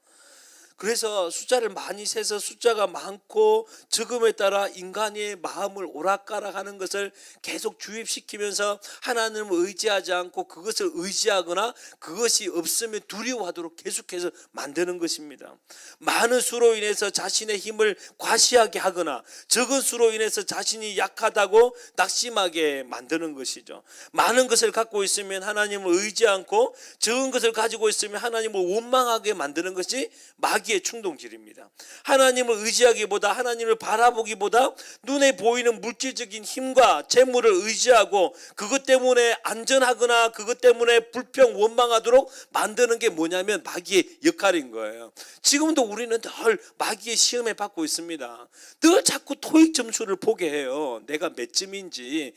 그래서 숫자를 많이 세서 숫자가 많고 적음에 따라 인간의 마음을 오락가락하는 것을 계속 주입시키면서 하나님을 의지하지 않고 그것을 의지하거나 그것이 없으면 두려워하도록 계속해서 만드는 것입니다. 많은 수로 인해서 자신의 힘을 과시하게 하거나 적은 수로 인해서 자신이 약하다고 낙심하게 만드는 것이죠. 많은 것을 갖고 있으면 하나님을 의지 않고 적은 것을 가지고 있으면 하나님을 원망하게 만드는 것이 마귀 마귀의 충동질입니다. 하나님을 의지하기보다, 하나님을 바라보기보다 눈에 보이는 물질적인 힘과 재물을 의지하고 그것 때문에 안전하거나 그것 때문에 불평 원망하도록 만드는 게 뭐냐면 마귀의 역할인 거예요. 지금도 우리는 늘 마귀의 시험에 받고 있습니다. 늘 자꾸 토익 점수를 보게 해요. 내가 몇 점인지,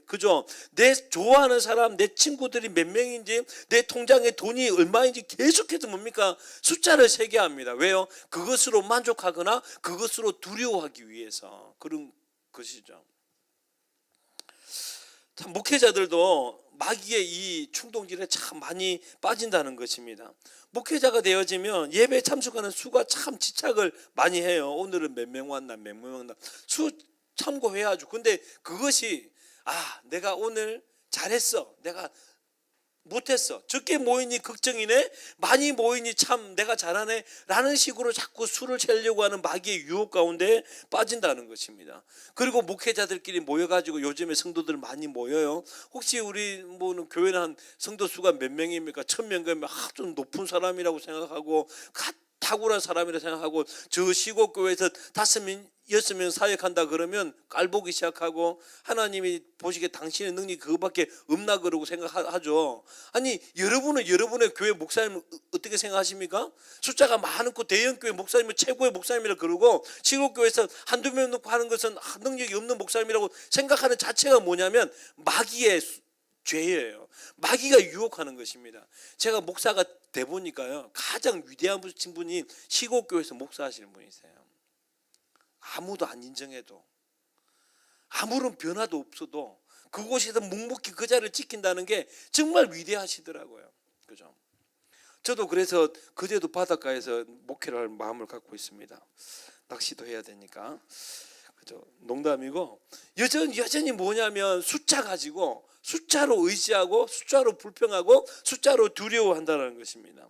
그죠? 내 좋아하는 사람, 내 친구들이 몇 명인지, 내 통장에 돈이 얼마인지 계속해서 뭡니까? 숫자를 세게 합니다. 왜요? 그것으로 만족하거나 그것으로 두려워하기 위해서 그런 것이죠. 참 목회자들도 마귀의 이 충동질에 참 많이 빠진다는 것입니다. 목회자가 되어지면 예배에 참석하는 수가 참 집착을 많이 해요. 오늘은 몇 명 왔나, 몇 명 왔나 수 참고해야죠. 근데 그것이 내가 오늘 잘했어, 내가 못했어, 적게 모이니 걱정이네, 많이 모이니 참 내가 잘하네 라는 식으로 자꾸 수를 채려고 하는 마귀의 유혹 가운데 빠진다는 것입니다. 그리고 목회자들끼리 모여가지고 요즘에 성도들 많이 모여요. 혹시 우리 뭐는 교회는 한 성도 수가 몇 명입니까? 1000명이면 좀 높은 사람이라고 생각하고 탁월한 사람이라 생각하고, 저 시골교회에서 5명, 6명 사역한다 그러면 깔보기 시작하고 하나님이 보시기에 당신의 능력이 그거밖에 없나 그러고 생각하죠. 아니, 여러분은 여러분의 교회 목사님을 어떻게 생각하십니까? 숫자가 많고 대형교회 목사님은 최고의 목사님이라 그러고, 시골교회에서 한두 명 놓고 하는 것은 능력이 없는 목사님이라고 생각하는 자체가 뭐냐면 마귀의 죄예요. 마귀가 유혹하는 것입니다. 제가 목사가 돼 보니까요, 가장 위대한 분이 시골교회에서 목사하시는 분이세요. 아무도 안 인정해도, 아무런 변화도 없어도 그곳에서 묵묵히 그 자리를 지킨다는 게 정말 위대하시더라고요. 그죠? 저도 그래서 그제도 바닷가에서 목회를 할 마음을 갖고 있습니다. 낚시도 해야 되니까. 그죠? 농담이고, 여전히 뭐냐면 숫자 가지고, 숫자로 의지하고, 숫자로 불평하고, 숫자로 두려워한다는 것입니다.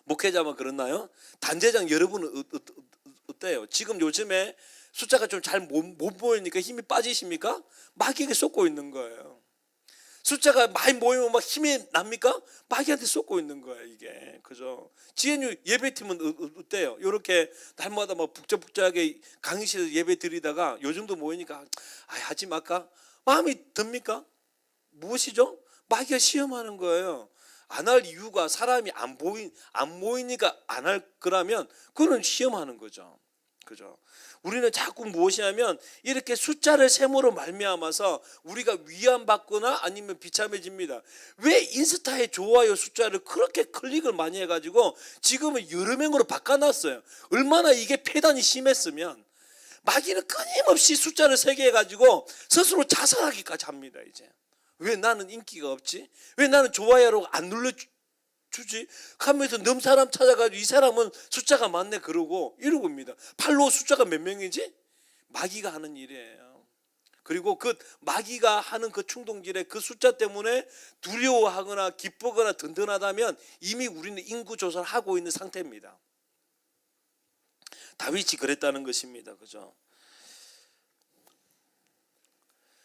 목회자만 그렇나요? 단체장 여러분은 어때요? 지금 요즘에 숫자가 좀 잘 못 보이니까 힘이 빠지십니까? 마귀에게 쏟고 있는 거예요. 숫자가 많이 모이면 막 힘이 납니까? 마귀한테 쏟고 있는 거예요, 이게. 그죠? GNU 예배팀은 어때요? 이렇게 날마다 막 북적북적하게 강의실에서 예배 드리다가 요즘도 모이니까 하지 말까? 마음이 듭니까? 무엇이죠? 마귀가 시험하는 거예요. 안 할 이유가 사람이 안 모이니까 안 할 거라면 그건 시험하는 거죠. 그죠? 우리는 자꾸 무엇이냐면 이렇게 숫자를 셈으로 말미암아서 우리가 위안받거나 아니면 비참해집니다. 왜 인스타에 좋아요 숫자를 그렇게 클릭을 많이 해가지고 지금은 여러 명으로 바꿔놨어요. 얼마나 이게 폐단이 심했으면 마귀는 끊임없이 숫자를 세게 해가지고 스스로 자살하기까지 합니다. 이제 왜 나는 인기가 없지? 왜 나는 좋아요로 안 눌러주지? 하면서 넘 사람 찾아가지고 이 사람은 숫자가 많네 그러고 이러고입니다. 팔로워 숫자가 몇 명이지? 마귀가 하는 일이에요. 그리고 그 마귀가 하는 그 충동질에 그 숫자 때문에 두려워하거나 기쁘거나 든든하다면 이미 우리는 인구 조사를 하고 있는 상태입니다. 다윗이 그랬다는 것입니다. 그죠?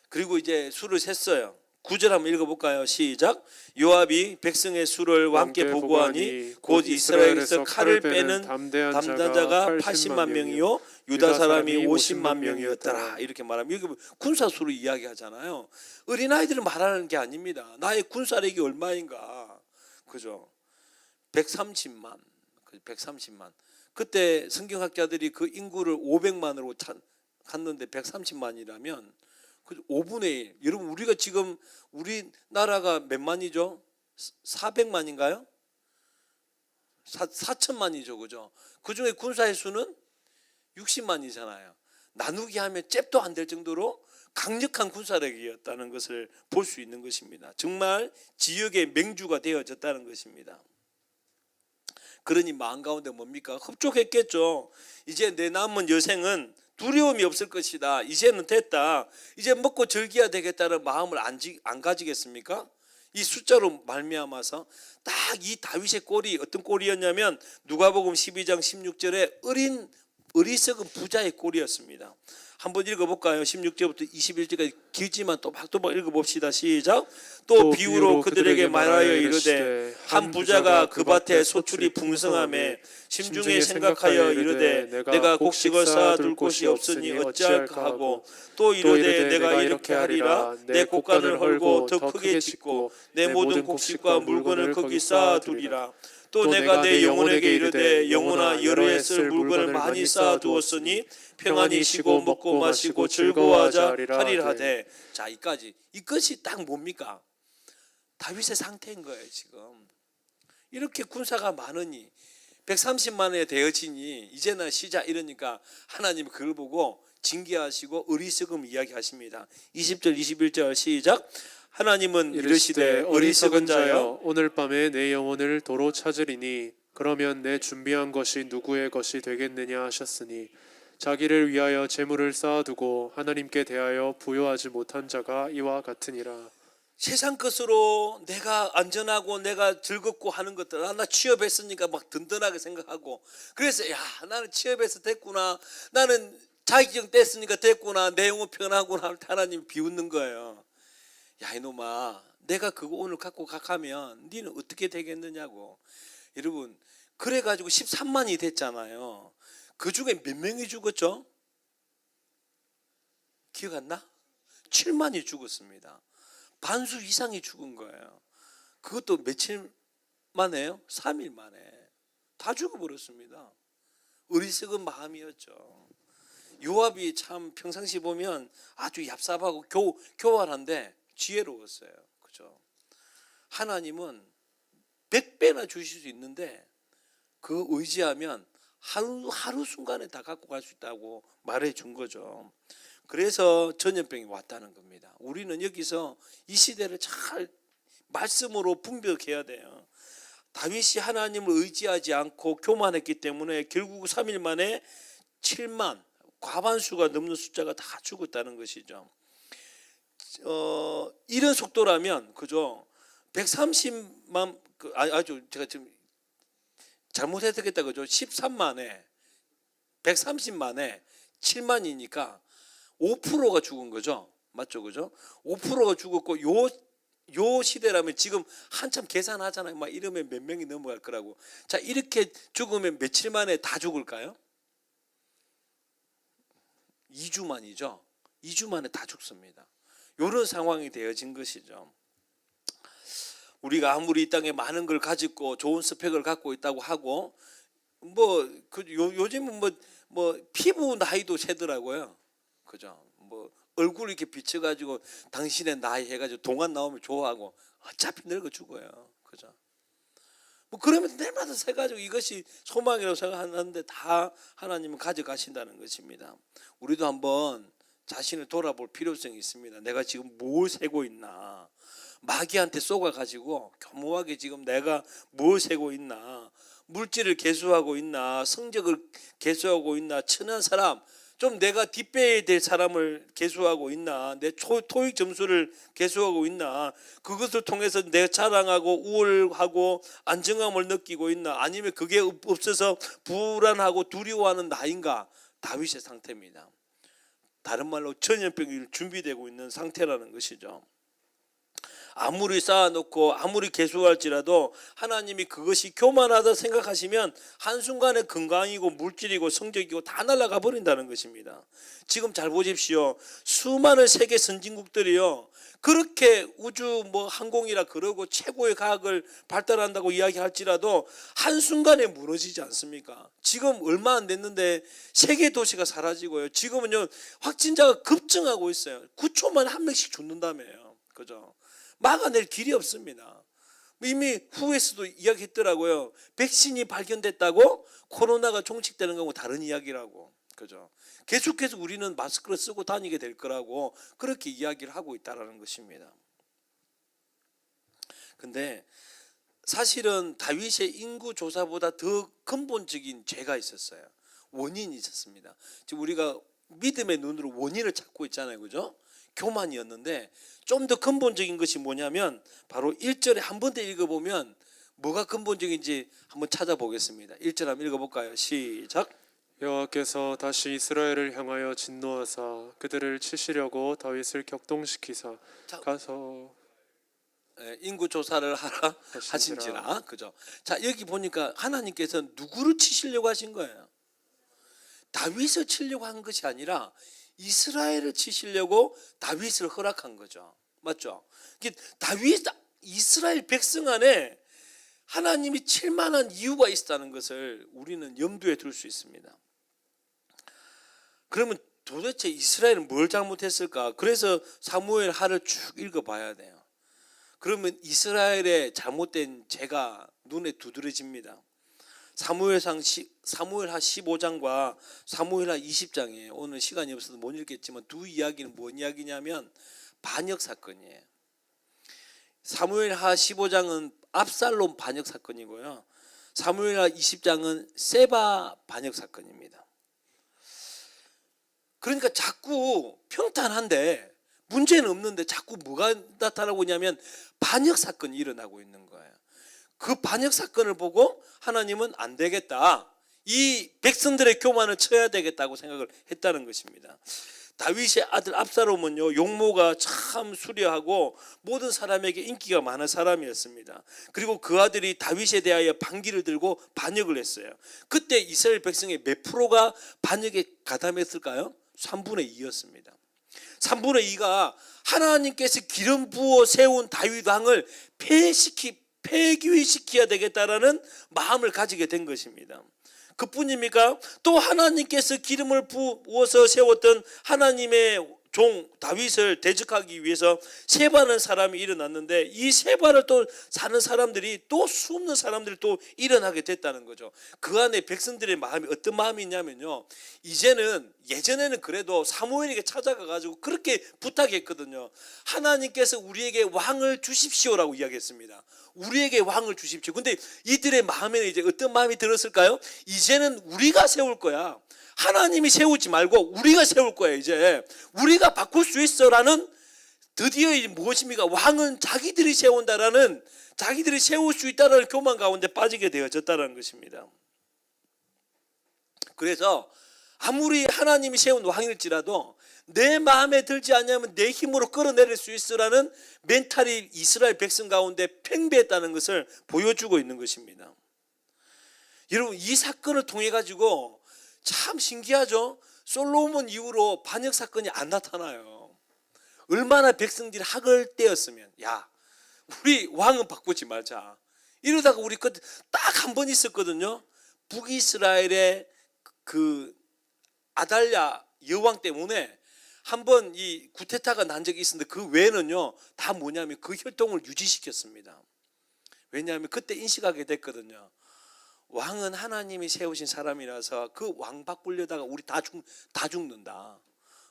그리고 이제 수를 셌어요. 9절 한번 읽어볼까요? 시작. 요압이 백성의 수를 함께 보고하니 곧 이스라엘에서 칼을 빼는 담대한 자가 80만 명이요 유다 사람이 50만 명이었더라. 이렇게 말하면 여기 군사 수를 이야기하잖아요. 어린아이들은 말하는 게 아닙니다. 나의 군사력이 얼마인가. 그죠? 130만. 그때 성경학자들이 그 인구를 500만으로 갔는데 130만이라면 5분의 1. 여러분 우리가 지금 우리나라가 몇 만이죠? 400만인가요? 4천만이죠. 그죠? 그중에 군사의 수는 60만이잖아요. 나누기 하면 잽도 안 될 정도로 강력한 군사력이었다는 것을 볼 수 있는 것입니다. 정말 지역의 맹주가 되어졌다는 것입니다. 그러니 마음 가운데 뭡니까? 흡족했겠죠. 이제 내 남은 여생은 두려움이 없을 것이다. 이제는 됐다. 이제 먹고 즐겨야 되겠다는 마음을 안 가지겠습니까? 이 숫자로 말미암아서 딱 이 다윗의 꼴이 어떤 꼴이었냐면 누가복음 12장 16절에 어린 어리석은 부자의 꼴이었습니다. 한번 읽어볼까요? 16절부터 21절까지 길지만 또박또박 읽어봅시다. 시작. 또 비유로 그들에게 말하여 이르되 한 부자가 그 밭에 소출이 풍성함에 심중에 생각하여 이르되 내가 곡식을 쌓아둘 곳이 없으니 어찌할까 하고 또 이르되 내가 이렇게 하리라 내 곡간을 헐고 더 크게 짓고 내 모든 곡식과 물건을 거기 쌓아두리라. 또 내가 내 영혼에게 이르되 영혼아 여러 해 쓸 물건을 많이 쌓아두었으니 평안히 쉬고 먹고 마시고 즐거워하자 하리라 하되. 자, 이것이 딱 뭡니까? 다윗의 상태인 거예요. 지금 이렇게 군사가 많으니 130만에 되어지니 이제는 쉬자 이러니까 하나님이 그걸 보고 징계하시고 어리석음 이야기하십니다. 20절 21절 시작. 하나님은 이르시되 어리석은 자여 오늘 밤에 내 영혼을 도로 찾으리니 그러면 내 준비한 것이 누구의 것이 되겠느냐 하셨으니 자기를 위하여 재물을 쌓아두고 하나님께 대하여 부요하지 못한 자가 이와 같으니라. 세상 것으로 내가 안전하고 내가 즐겁고 하는 것들, 나 취업했으니까 막 든든하게 생각하고, 그래서 야 나는 취업해서 됐구나, 나는 자격증 뗐으니까 됐구나, 내 영혼 편하구나 하나님 비웃는 거예요. 야 이놈아, 내가 그거 오늘 갖고 각하면 니는 어떻게 되겠느냐고. 여러분 그래가지고 13만이 됐잖아요. 그 중에 몇 명이 죽었죠? 기억 안 나? 7만이 죽었습니다. 반수 이상이 죽은 거예요. 그것도 며칠 만에요? 3일 만에 다 죽어버렸습니다. 어리석은 마음이었죠. 요압이 참 평상시 보면 아주 얍삽하고 교활한데 지혜로웠어요. 그죠? 하나님은 100배나 주실 수 있는데 그 의지하면 하루 순간에 다 갖고 갈 수 있다고 말해 준 거죠. 그래서 전염병이 왔다는 겁니다. 우리는 여기서 이 시대를 잘 말씀으로 분별해야 돼요. 다윗이 하나님을 의지하지 않고 교만했기 때문에 결국 3일 만에 7만, 과반수가 넘는 숫자가 다 죽었다는 것이죠. 이런 속도라면 그죠? 130만 아주 제가 지금 잘못했겠다 그죠? 13만에 130만에 7만이니까 5%가 죽은 거죠. 맞죠? 그죠? 5%가 죽었고 요 시대라면 지금 한참 계산하잖아요. 막 이러면 몇 명이 넘어갈 거라고. 자, 이렇게 죽으면 며칠 만에 다 죽을까요? 2주 만이죠. 2주 만에 다 죽습니다. 이런 상황이 되어진 것이죠. 우리가 아무리 이 땅에 많은 걸 가지고 좋은 스펙을 갖고 있다고 하고 요즘은 피부 나이도 세더라고요. 그죠? 얼굴 이렇게 비춰가지고 당신의 나이 해가지고 동안 나오면 좋아하고 어차피 늙어 죽어요. 그죠? 그러면 내마다 세가지고 이것이 소망이라고 생각하는데 다 하나님은 가져가신다는 것입니다. 우리도 한번 자신을 돌아볼 필요성이 있습니다. 내가 지금 뭘 세고 있나? 마귀한테 쏘가가지고 교묘하게 지금 내가 뭘 세고 있나? 물질을 계수하고 있나? 성적을 계수하고 있나? 친한 사람, 좀 내가 뒷배에 될 사람을 계수하고 있나? 내 토익 점수를 계수하고 있나? 그것을 통해서 내가 자랑하고 우월하고 안정감을 느끼고 있나? 아니면 그게 없어서 불안하고 두려워하는 나인가? 다윗의 상태입니다. 다른 말로 전염병이 준비되고 있는 상태라는 것이죠. 아무리 쌓아놓고 아무리 계수할지라도 하나님이 그것이 교만하다 생각하시면 한순간에 건강이고 물질이고 성적이고 다 날아가 버린다는 것입니다. 지금 잘 보십시오. 수많은 세계 선진국들이요, 그렇게 우주 항공이라 그러고 최고의 과학을 발달한다고 이야기할지라도 한순간에 무너지지 않습니까? 지금 얼마 안 됐는데 세계 도시가 사라지고요, 지금은요 확진자가 급증하고 있어요. 9초 만에 한 명씩 죽는다며요. 그죠? 막아낼 길이 없습니다. 이미 후에서도 이야기했더라고요. 백신이 발견됐다고 코로나가 종식되는 거하고 다른 이야기라고. 그죠? 계속해서 우리는 마스크를 쓰고 다니게 될 거라고 그렇게 이야기를 하고 있다는 것입니다. 근데 사실은 다윗의 인구 조사보다 더 근본적인 죄가 있었어요. 원인이 있었습니다. 지금 우리가 믿음의 눈으로 원인을 찾고 있잖아요. 그죠? 교만이었는데 좀 더 근본적인 것이 뭐냐면 바로 1절에 한 번 더 읽어보면 뭐가 근본적인지 한번 찾아보겠습니다. 1절 한번 읽어볼까요? 시작. 여호와께서 다시 이스라엘을 향하여 진노하사 그들을 치시려고 다윗을 격동시키사 자, 가서 인구 조사를 하라 하신지라. 그죠? 자, 여기 보니까 하나님께서 누구를 치시려고 하신 거예요? 다윗을 치려고 한 것이 아니라 이스라엘을 치시려고 다윗을 허락한 거죠. 맞죠? 다윗 이스라엘 백성 안에 하나님이 칠 만한 이유가 있다는 것을 우리는 염두에 둘 수 있습니다. 그러면 도대체 이스라엘은 뭘 잘못했을까? 그래서 사무엘 하를 쭉 읽어봐야 돼요. 그러면 이스라엘의 잘못된 죄가 눈에 두드러집니다. 사무엘하 15장과 사무엘하 20장이에요. 오늘 시간이 없어서 못 읽겠지만 두 이야기는 뭔 이야기냐면 반역 사건이에요. 사무엘하 15장은 압살롬 반역 사건이고요. 사무엘하 20장은 세바 반역 사건입니다. 그러니까 자꾸 평탄한데 문제는 없는데 자꾸 뭐가 나타나고 있냐면 반역 사건이 일어나고 있는 거예요. 그 반역 사건을 보고 하나님은 안 되겠다, 이 백성들의 교만을 쳐야 되겠다고 생각을 했다는 것입니다. 다윗의 아들 압살롬은요, 용모가 참 수려하고 모든 사람에게 인기가 많은 사람이었습니다. 그리고 그 아들이 다윗에 대하여 반기를 들고 반역을 했어요. 그때 이스라엘 백성의 몇 프로가 반역에 가담했을까요? 3분의 2였습니다. 3분의 2가 하나님께서 기름 부어 세운 다윗 왕을 폐기시켜야 되겠다라는 마음을 가지게 된 것입니다. 그뿐입니까? 또 하나님께서 기름을 부어서 세웠던 하나님의 종 다윗을 대적하기 위해서 세바라는 사람이 일어났는데, 이 세바를 또 사는 사람들이 또 수없는 사람들이 또 일어나게 됐다는 거죠. 그 안에 백성들의 마음이 어떤 마음이 있냐면요, 이제는, 예전에는 그래도 사무엘에게 찾아가 가지고 그렇게 부탁했거든요. 하나님께서 우리에게 왕을 주십시오라고 이야기했습니다. 우리에게 왕을 주십시오. 근데 이들의 마음에는 이제 어떤 마음이 들었을까요? 이제는 우리가 세울 거야. 하나님이 세우지 말고 우리가 세울 거야. 이제 우리가 바꿀 수 있어라는, 드디어 무엇입니까? 왕은 자기들이 세운다라는, 자기들이 세울 수 있다라는 교만 가운데 빠지게 되어졌다는 것입니다. 그래서 아무리 하나님이 세운 왕일지라도 내 마음에 들지 않냐면 내 힘으로 끌어내릴 수 있으라는 멘탈이 이스라엘 백성 가운데 팽배했다는 것을 보여주고 있는 것입니다. 여러분, 이 사건을 통해 가지고 참 신기하죠? 솔로몬 이후로 반역 사건이 안 나타나요. 얼마나 백성들이 학을 떼었으면, 야, 우리 왕은 바꾸지 말자. 이러다가 우리 딱 한 번 있었거든요. 북이스라엘의 그 아달랴 여왕 때문에 한 번 이 구테타가 난 적이 있었는데, 그 외에는요 다 뭐냐면 그 혈통을 유지시켰습니다. 왜냐하면 그때 인식하게 됐거든요. 왕은 하나님이 세우신 사람이라서 그 왕 바꾸려다가 우리 다 죽는다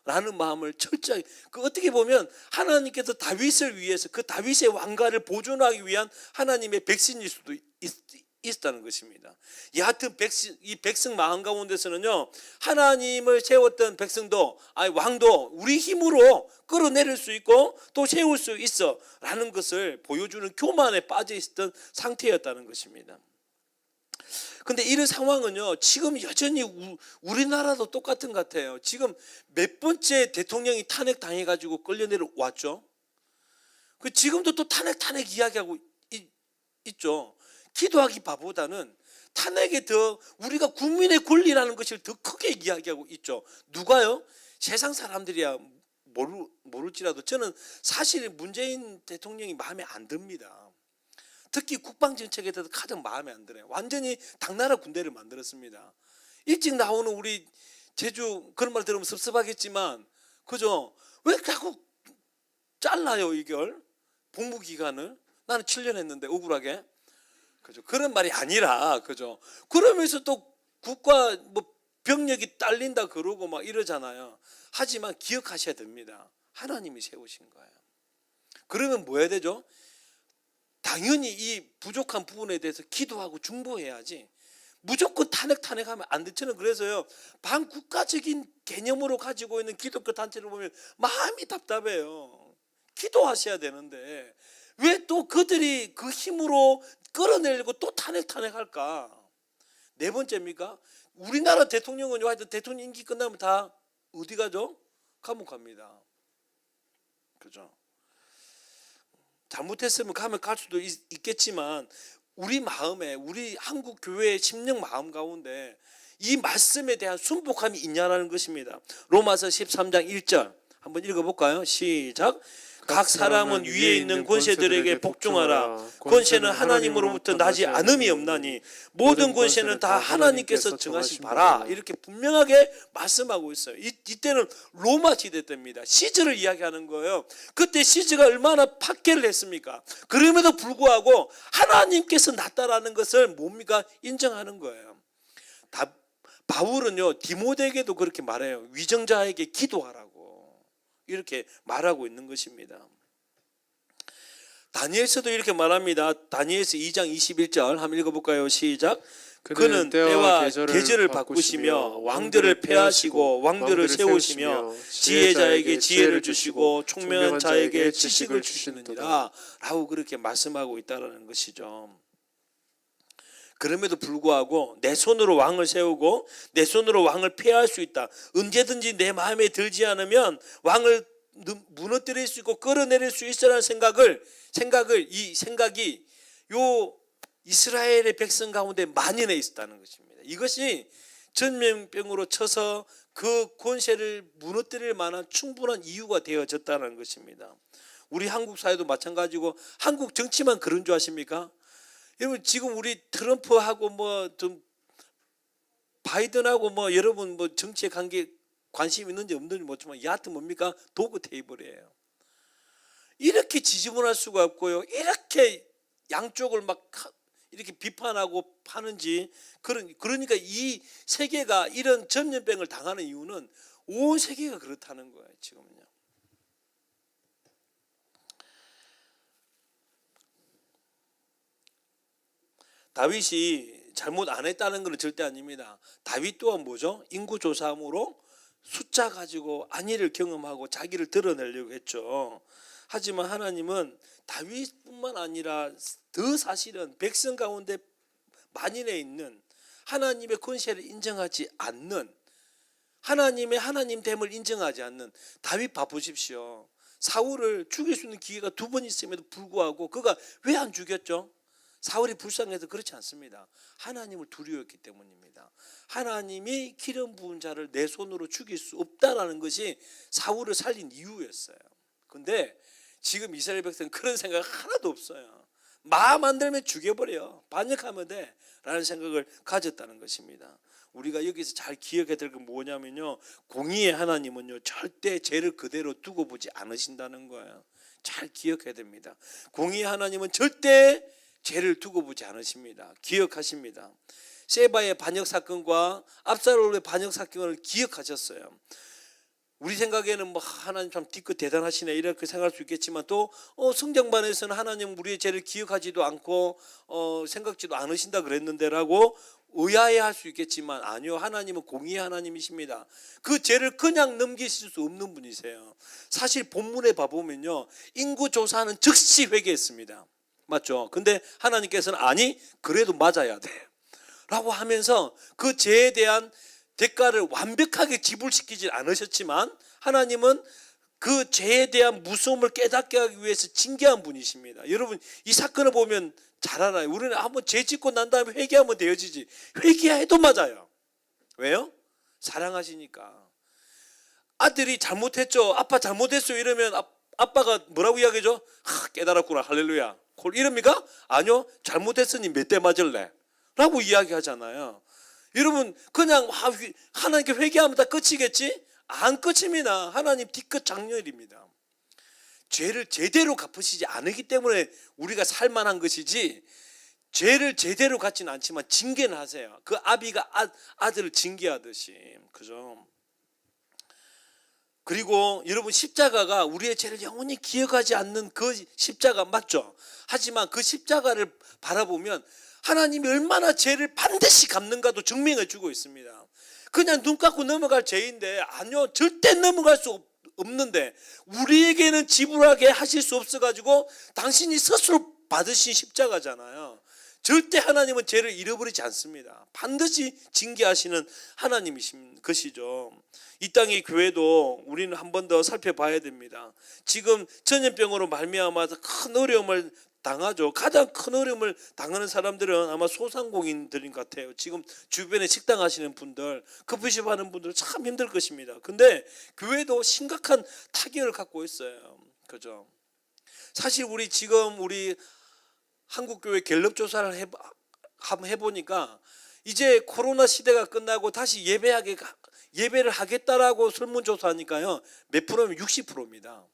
라는 마음을 철저히, 그 어떻게 보면 하나님께서 다윗을 위해서 그 다윗의 왕가를 보존하기 위한 하나님의 백신일 수도 있었다는 것입니다. 여하튼 이 백성 마음 가운데서는요, 하나님을 세웠던 백성도, 왕도 우리 힘으로 끌어내릴 수 있고 또 세울 수 있어 라는 것을 보여주는 교만에 빠져 있었던 상태였다는 것입니다. 근데 이런 상황은요, 지금 여전히 우리나라도 똑같은 것 같아요. 지금 몇 번째 대통령이 탄핵당해가지고 끌려내려왔죠. 지금도 또 탄핵 이야기하고 있죠. 기도하기 바보다는 탄핵에 더 우리가 국민의 권리라는 것을 더 크게 이야기하고 있죠. 누가요? 세상 사람들이야 모를지라도 저는 사실 문재인 대통령이 마음에 안 듭니다. 특히 국방정책에 대해서 가장 마음에 안 들어요. 완전히 당나라 군대를 만들었습니다. 일찍 나오는 우리 제주, 그런 말 들으면 섭섭하겠지만, 그죠? 왜 자꾸 잘라요 이걸? 복무기간을? 나는 7년 했는데 억울하게. 그죠? 그런 말이 아니라, 그죠? 그러면서 또 국가 병력이 딸린다 그러고 막 이러잖아요. 하지만 기억하셔야 됩니다. 하나님이 세우신 거예요. 그러면 뭐 해야 되죠? 당연히 이 부족한 부분에 대해서 기도하고 중보해야지, 무조건 탄핵하면 안 돼. 저는 그래서요, 반국가적인 개념으로 가지고 있는 기독교 단체를 보면 마음이 답답해요. 기도하셔야 되는데 왜 또 그들이 그 힘으로 끌어내려고 또 탄핵할까? 네 번째입니까? 우리나라 대통령은 하여튼 대통령 임기 끝나면 다 어디 가죠? 감옥 갑니다. 그죠? 잘못했으면 가면 갈 수도 있겠지만 우리 마음에, 우리 한국 교회의 심령 마음 가운데 이 말씀에 대한 순복함이 있냐라는 것입니다. 로마서 13장 1절 한번 읽어볼까요? 시작. 각 사람은 위에 있는 권세들에게 복종하라. 권세는 하나님으로부터 나지 않음이 없나니 모든 권세는 다 하나님께서 정하신 바라. 이렇게 분명하게 말씀하고 있어요. 이때는 로마 시대 때입니다. 시즈를 이야기하는 거예요. 그때 시즈가 얼마나 박해를 했습니까? 그럼에도 불구하고 하나님께서 낫다라는 것을 뭡니까? 인정하는 거예요. 바울은요 디모데에게도 그렇게 말해요. 위정자에게 기도하라고 이렇게 말하고 있는 것입니다. 다니엘서도 이렇게 말합니다. 다니엘서 2장 21절 한번 읽어볼까요? 시작. 그는 때와 계절을 바꾸시며 왕들을 폐하시고 왕들을 세우시며 지혜자에게 지혜를 주시고 총명한 자에게 지식을 주시느니라 라고 그렇게 말씀하고 있다는 것이죠. 그럼에도 불구하고 내 손으로 왕을 세우고 내 손으로 왕을 폐할 수 있다. 언제든지 내 마음에 들지 않으면 왕을 무너뜨릴 수 있고 끌어내릴 수 있으라는 이 생각이 요 이스라엘의 백성 가운데 만연해 있었다는 것입니다. 이것이 전염병으로 쳐서 그 권세를 무너뜨릴 만한 충분한 이유가 되어졌다는 것입니다. 우리 한국 사회도 마찬가지고 한국 정치만 그런 줄 아십니까? 여러분 지금 우리 트럼프하고 뭐 좀 바이든하고 뭐 여러분 뭐 정치에 관심 있는지 없는지 모르지만 여하튼 뭡니까? 도구 테이블이에요. 이렇게 지지분할 수가 없고요. 이렇게 양쪽을 막 이렇게 비판하고 파는지 그러니까 이 세계가 이런 전염병을 당하는 이유는 온 세계가 그렇다는 거예요. 지금은요. 다윗이 잘못 안 했다는 건 절대 아닙니다. 다윗 또한 뭐죠? 인구조사함으로 숫자 가지고 안위를 경험하고 자기를 드러내려고 했죠. 하지만 하나님은 다윗뿐만 아니라 더 사실은 백성 가운데 만인에 있는 하나님의 권세를 인정하지 않는 하나님됨을 인정하지 않는 다윗 봐보십시오. 사울을 죽일 수 있는 기회가 2번 있음에도 불구하고 그가 왜 안 죽였죠? 사울이 불쌍해서 그렇지 않습니다. 하나님을 두려웠기 때문입니다. 하나님이 기름 부은 자를 내 손으로 죽일 수 없다라는 것이 사울을 살린 이유였어요. 근데 지금 이스라엘 백성은 그런 생각 하나도 없어요. 마음 안 들면 죽여버려. 반역하면 돼 라는 생각을 가졌다는 것입니다. 우리가 여기서 잘 기억해야 될 건 뭐냐면요, 공의의 하나님은요 절대 죄를 그대로 두고 보지 않으신다는 거예요. 잘 기억해야 됩니다. 공의의 하나님은 절대 죄를 두고 보지 않으십니다. 기억하십니다. 세바의 반역 사건과 압살롬의 반역 사건을 기억하셨어요. 우리 생각에는 뭐 하나님 참 뒤끝 대단하시네 이렇게 생각할 수 있겠지만 또 성경반에서는 하나님 우리의 죄를 기억하지도 않고 생각지도 않으신다 그랬는데라고 의아해할 수 있겠지만 아니요, 하나님은 공의의 하나님이십니다. 그 죄를 그냥 넘기실 수 없는 분이세요. 사실 본문에 봐보면요, 인구조사는 즉시 회개했습니다. 맞죠? 근데 하나님께서는 아니 그래도 맞아야 돼 라고 하면서 그 죄에 대한 대가를 완벽하게 지불시키지 않으셨지만 하나님은 그 죄에 대한 무서움을 깨닫게 하기 위해서 징계한 분이십니다. 여러분 이 사건을 보면 잘 알아요. 우리는 한번 죄 짓고 난 다음에 회개하면 되어지지, 회개해도 맞아요. 왜요? 사랑하시니까. 아들이 잘못했죠, 아빠 잘못했어요 이러면 아빠가 뭐라고 이야기하죠? 깨달았구나 할렐루야 이럽니까? 아니요, 잘못했으니 몇 대 맞을래? 라고 이야기하잖아요. 여러분 그냥 하나님께 회개하면 다 끝이겠지? 안 끝입니다. 하나님 뒤끝 장렬입니다. 죄를 제대로 갚으시지 않기 때문에 우리가 살만한 것이지 죄를 제대로 갚지는 않지만 징계는 하세요. 그 아비가 아들을 징계하듯이. 그죠? 그리고 여러분 십자가가 우리의 죄를 영원히 기억하지 않는 그 십자가 맞죠? 하지만 그 십자가를 바라보면 하나님이 얼마나 죄를 반드시 갚는가도 증명해 주고 있습니다. 그냥 눈 감고 넘어갈 죄인데 아니요, 절대 넘어갈 수 없는데 우리에게는 지불하게 하실 수 없어가지고 당신이 스스로 받으신 십자가잖아요. 절대 하나님은 죄를 잃어버리지 않습니다. 반드시 징계하시는 하나님이신 것이죠. 이 땅의 교회도 우리는 한 번 더 살펴봐야 됩니다. 지금 전염병으로 말미암아서 큰 어려움을 당하죠. 가장 큰 어려움을 당하는 사람들은 아마 소상공인들인 것 같아요. 지금 주변에 식당 하시는 분들, 커피숍 하는 분들 참 힘들 것입니다. 근데 교회도 심각한 타격을 갖고 있어요. 그죠? 사실 우리 지금 우리 한국교회 갤럽 조사를 한번 해보니까 이제 코로나 시대가 끝나고 다시 예배를 하겠다라고 설문조사하니까요, 몇 프로면 60%입니다.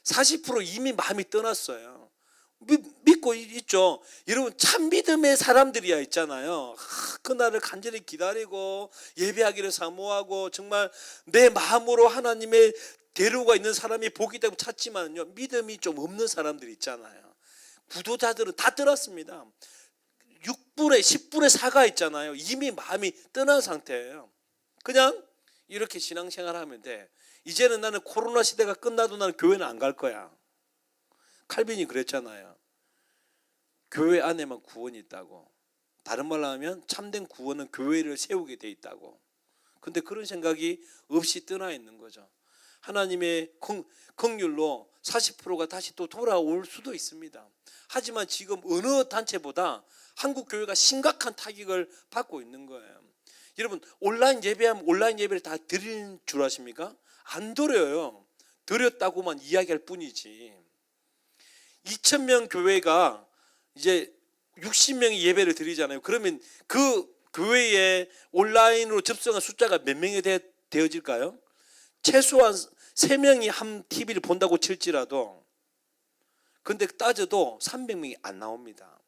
40% 이미 마음이 떠났어요. 믿고 있죠. 여러분, 참 믿음의 사람들이야 있잖아요. 그날을 간절히 기다리고 예배하기를 사모하고 정말 내 마음으로 하나님의 대로가 있는 사람이 복이 되고 찾지만요, 믿음이 좀 없는 사람들 있잖아요. 구도자들은 다 떠났습니다. 6분의 10분의 4가 있잖아요. 이미 마음이 떠난 상태예요. 그냥 이렇게 신앙생활 하면 돼. 이제는 나는 코로나 시대가 끝나도 나는 교회는 안 갈 거야. 칼빈이 그랬잖아요. 교회 안에만 구원이 있다고. 다른 말로 하면 참된 구원은 교회를 세우게 돼 있다고. 근데 그런 생각이 없이 떠나 있는 거죠. 하나님의 긍휼로 40%가 다시 또 돌아올 수도 있습니다. 하지만 지금 어느 단체보다 한국 교회가 심각한 타격을 받고 있는 거예요. 여러분, 온라인 예배하면 온라인 예배를 다 드리는 줄 아십니까? 안 드려요. 드렸다고만 이야기할 뿐이지. 2,000명 교회가 이제 60명이 예배를 드리잖아요. 그러면 그 교회에 온라인으로 접속한 숫자가 몇 명이 되어질까요? 최소한 3명이 한 TV를 본다고 칠지라도, 근데 따져도 300명이 안 나옵니다.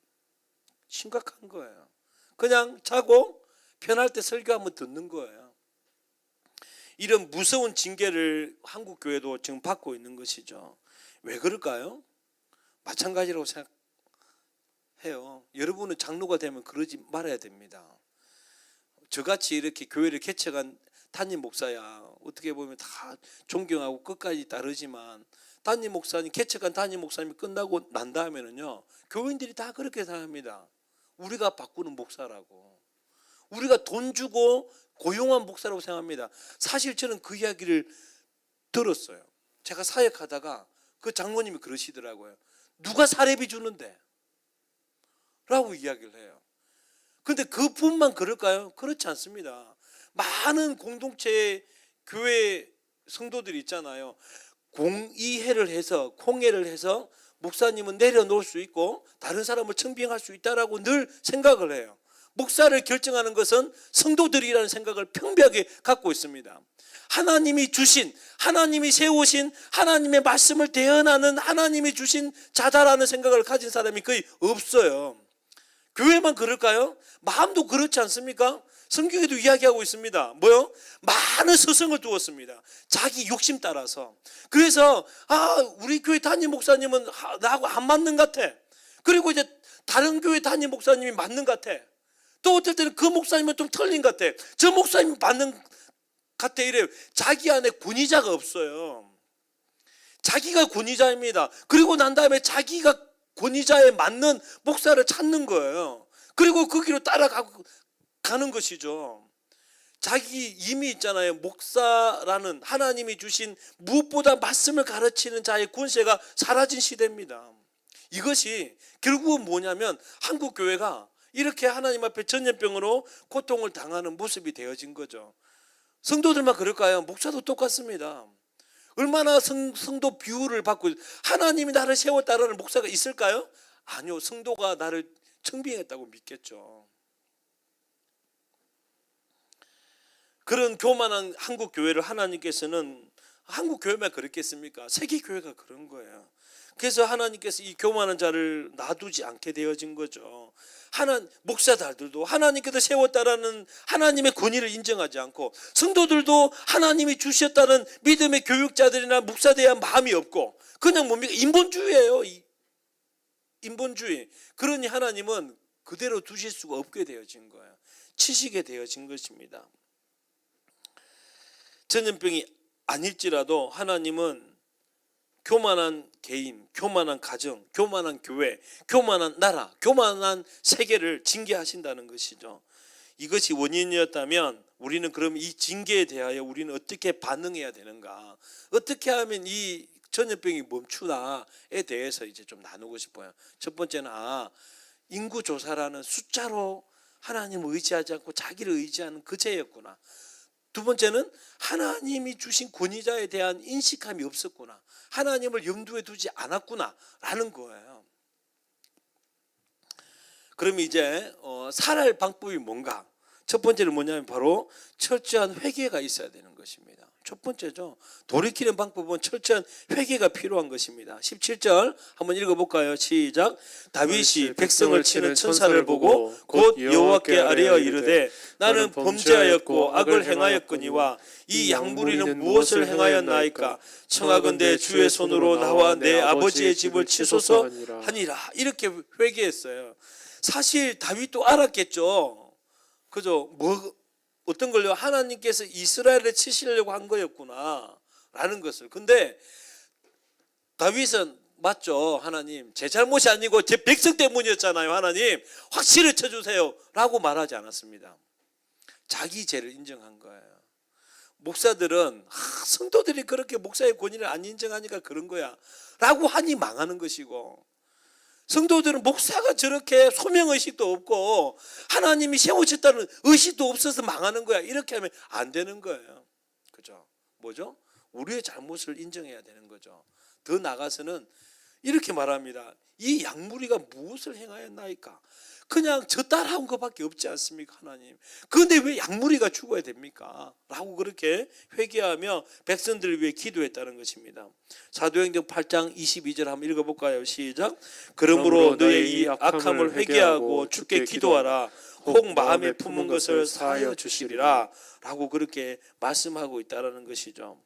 심각한 거예요. 그냥 자고 편할 때 설교 한번 듣는 거예요. 이런 무서운 징계를 한국 교회도 지금 받고 있는 것이죠. 왜 그럴까요? 마찬가지라고 생각해요. 여러분은 장로가 되면 그러지 말아야 됩니다. 저같이 이렇게 교회를 개척한 담임 목사야, 어떻게 보면 다 존경하고 끝까지 따르지만, 담임 목사님, 개척한 담임 목사님이 끝나고 난 다음에는요, 교인들이 다 그렇게 생각합니다. 우리가 바꾸는 목사라고, 우리가 돈 주고 고용한 목사라고 생각합니다. 사실 저는 그 이야기를 들었어요. 제가 사역하다가 그 장로님이 그러시더라고요. 누가 사례비 주는데? 라고 이야기를 해요. 근데 그분만 그럴까요? 그렇지 않습니다. 많은 공동체 교회 성도들이 있잖아요. 공의회를 해서, 공회를 해서 목사님은 내려놓을 수 있고 다른 사람을 청빙할 수 있다라고 늘 생각을 해요. 목사를 결정하는 것은 성도들이라는 생각을 평비하게 갖고 있습니다. 하나님이 주신, 하나님이 세우신 하나님의 말씀을 대언하는 하나님이 주신 자다라는 생각을 가진 사람이 거의 없어요. 교회만 그럴까요? 마음도 그렇지 않습니까? 성경에도 이야기하고 있습니다. 뭐요? 많은 스승을 두었습니다. 자기 욕심 따라서. 그래서 우리 교회 담임 목사님은 나하고 안 맞는 것 같아. 그리고 이제 다른 교회 담임 목사님이 맞는 것 같아. 또 어떨 때는 그 목사님은 좀 틀린 것 같아. 저 목사님이 맞는 것 같아. 이래요. 자기 안에 권위자가 없어요. 자기가 권위자입니다. 그리고 난 다음에 자기가 권위자에 맞는 목사를 찾는 거예요. 그리고 그 길로 따라가고 가는 것이죠. 자기 이미 있잖아요. 목사라는 하나님이 주신 무엇보다 말씀을 가르치는 자의 권세가 사라진 시대입니다. 이것이 결국은 뭐냐면 한국 교회가 이렇게 하나님 앞에 전염병으로 고통을 당하는 모습이 되어진 거죠. 성도들만 그럴까요? 목사도 똑같습니다. 얼마나 성도 비유를 받고, 하나님이 나를 세웠다라는 목사가 있을까요? 아니요. 성도가 나를 청빙했다고 믿겠죠. 그런 교만한 한국 교회를 하나님께서는, 한국 교회만 그렇겠습니까? 세계 교회가 그런 거예요. 그래서 하나님께서 이 교만한 자를 놔두지 않게 되어진 거죠. 목사들도 하나님께서 세웠다라는 하나님의 권위를 인정하지 않고, 성도들도 하나님이 주셨다는 믿음의 교육자들이나 목사들에 대한 마음이 없고, 그냥 뭡니까? 인본주의예요. 인본주의. 그러니 하나님은 그대로 두실 수가 없게 되어진 거예요. 치시게 되어진 것입니다. 전염병이 아닐지라도 하나님은 교만한 개인, 교만한 가정, 교만한 교회, 교만한 나라, 교만한 세계를 징계하신다는 것이죠. 이것이 원인이었다면 우리는 그럼 이 징계에 대하여 우리는 어떻게 반응해야 되는가? 어떻게 하면 이 전염병이 멈추나에 대해서 이제 좀 나누고 싶어요. 첫 번째는 인구 조사라는 숫자로 하나님을 의지하지 않고 자기를 의지하는 그 죄였구나. 두 번째는 하나님이 주신 권위자에 대한 인식함이 없었구나. 하나님을 염두에 두지 않았구나 라는 거예요. 그럼 이제 살아갈 방법이 뭔가? 첫 번째는 뭐냐면 바로 철저한 회개가 있어야 되는 것입니다. 첫 번째죠. 돌이키는 방법은 철저한 회개가 필요한 것입니다. 17절 한번 읽어볼까요? 시작. 다윗이 백성을 치는 천사를 보고 곧 여호와께 아뢰어 이르되 나는 범죄하였고 악을 행하였거니와 이 양무리는 무엇을 행하였나이까? 청하건대 주의 손으로 나와 내 아버지의 집을 치소서 하니라. 이렇게 회개했어요. 사실 다윗도 알았겠죠. 그죠? 어떤 걸요? 하나님께서 이스라엘을 치시려고 한 거였구나 라는 것을. 근데 다윗은 맞죠. 하나님 제 잘못이 아니고 제 백성 때문이었잖아요. 하나님 확실히 쳐주세요 라고 말하지 않았습니다. 자기 죄를 인정한 거예요. 목사들은 성도들이 그렇게 목사의 권위를 안 인정하니까 그런 거야 라고 하니 망하는 것이고, 성도들은 목사가 저렇게 소명의식도 없고 하나님이 세우셨다는 의식도 없어서 망하는 거야 이렇게 하면 안 되는 거예요. 그죠? 뭐죠? 우리의 잘못을 인정해야 되는 거죠. 더 나아가서는 이렇게 말합니다. 이 양무리가 무엇을 행하였나이까? 그냥 저 따라온 것밖에 없지 않습니까? 하나님. 그런데 왜 양무리가 죽어야 됩니까? 라고 그렇게 회개하며 백성들을 위해 기도했다는 것입니다. 사도행전 8장 22절 한번 읽어볼까요? 시작. 그러므로 너의 이 악함을 회개하고 주께 기도하라. 혹 마음에 품은 것을 사하여 주시리라. 라고 그렇게 말씀하고 있다는 것이죠.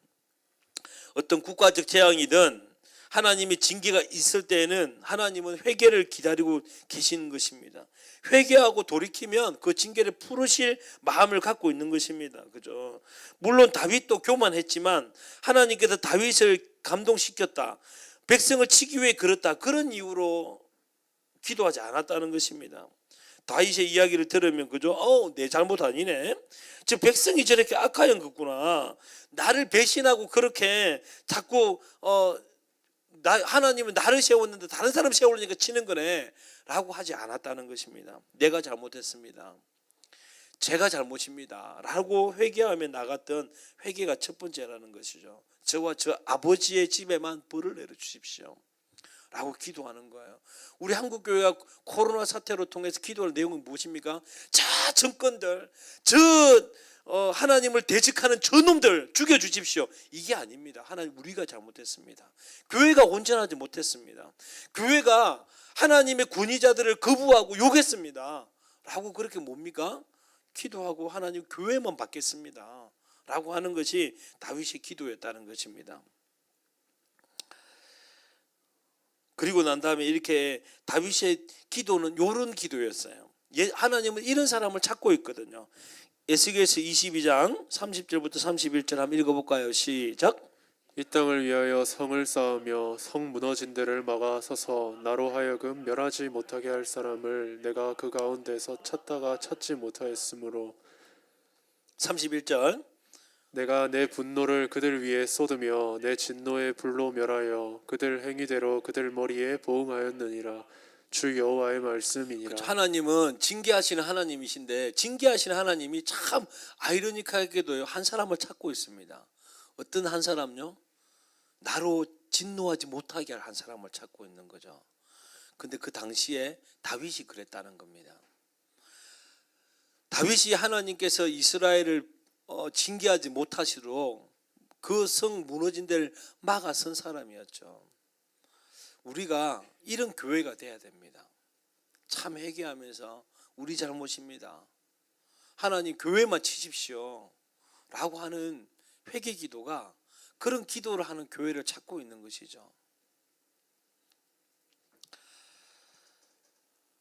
어떤 국가적 재앙이든 하나님의 징계가 있을 때에는 하나님은 회개를 기다리고 계시는 것입니다. 회개하고 돌이키면 그 징계를 풀으실 마음을 갖고 있는 것입니다. 그죠? 물론 다윗도 교만했지만 하나님께서 다윗을 감동시켰다. 백성을 치기 위해 그렇다. 그런 이유로 기도하지 않았다는 것입니다. 다윗의 이야기를 들으면 그죠? 내 잘못 아니네. 저 백성이 저렇게 악하연 거구나. 나를 배신하고 그렇게 자꾸 하나님은 나를 세웠는데 다른 사람 세우려니까 치는 거네 라고 하지 않았다는 것입니다. 내가 잘못했습니다. 제가 잘못입니다 라고 회개하며 나갔던 회개가 첫 번째라는 것이죠. 저와 저 아버지의 집에만 벌을 내려주십시오 라고 기도하는 거예요. 우리 한국교회가 코로나 사태로 통해서 기도할 내용은 무엇입니까? 자 정권들, 하나님을 대적하는 저놈들 죽여주십시오. 이게 아닙니다. 하나님 우리가 잘못했습니다. 교회가 온전하지 못했습니다. 교회가 하나님의 권위자들을 거부하고 욕했습니다. 라고 그렇게 뭡니까? 기도하고 하나님 교회만 받겠습니다. 라고 하는 것이 다윗의 기도였다는 것입니다. 그리고 난 다음에 이렇게 다윗의 기도는 이런 기도였어요. 하나님은 이런 사람을 찾고 있거든요. 에스겔서 22장 30절부터 31절 한번 읽어볼까요? 시작. 이 땅을 위하여 성을 쌓으며 성 무너진 데를 막아 서서 나로 하여금 멸하지 못하게 할 사람을 내가 그 가운데서 찾다가 찾지 못하였으므로 31절. 내가 내 분노를 그들 위에 쏟으며 내 진노의 불로 멸하여 그들 행위대로 그들 머리에 보응하였느니라. 주 여호와의 말씀이니라. 하나님은 징계하시는 하나님이신데 징계하시는 하나님이 참 아이러니하게도요 한 사람을 찾고 있습니다. 어떤 한 사람요? 나로 진노하지 못하게 할 한 사람을 찾고 있는 거죠. 근데 그 당시에 다윗이 그랬다는 겁니다. 다윗이 하나님께서 이스라엘을 징계하지 못하시도록 그 성 무너진 데를 막아선 사람이었죠. 우리가 이런 교회가 돼야 됩니다. 참 회개하면서 우리 잘못입니다. 하나님 교회만 치십시오 라고 하는 회개 기도가 그런 기도를 하는 교회를 찾고 있는 것이죠.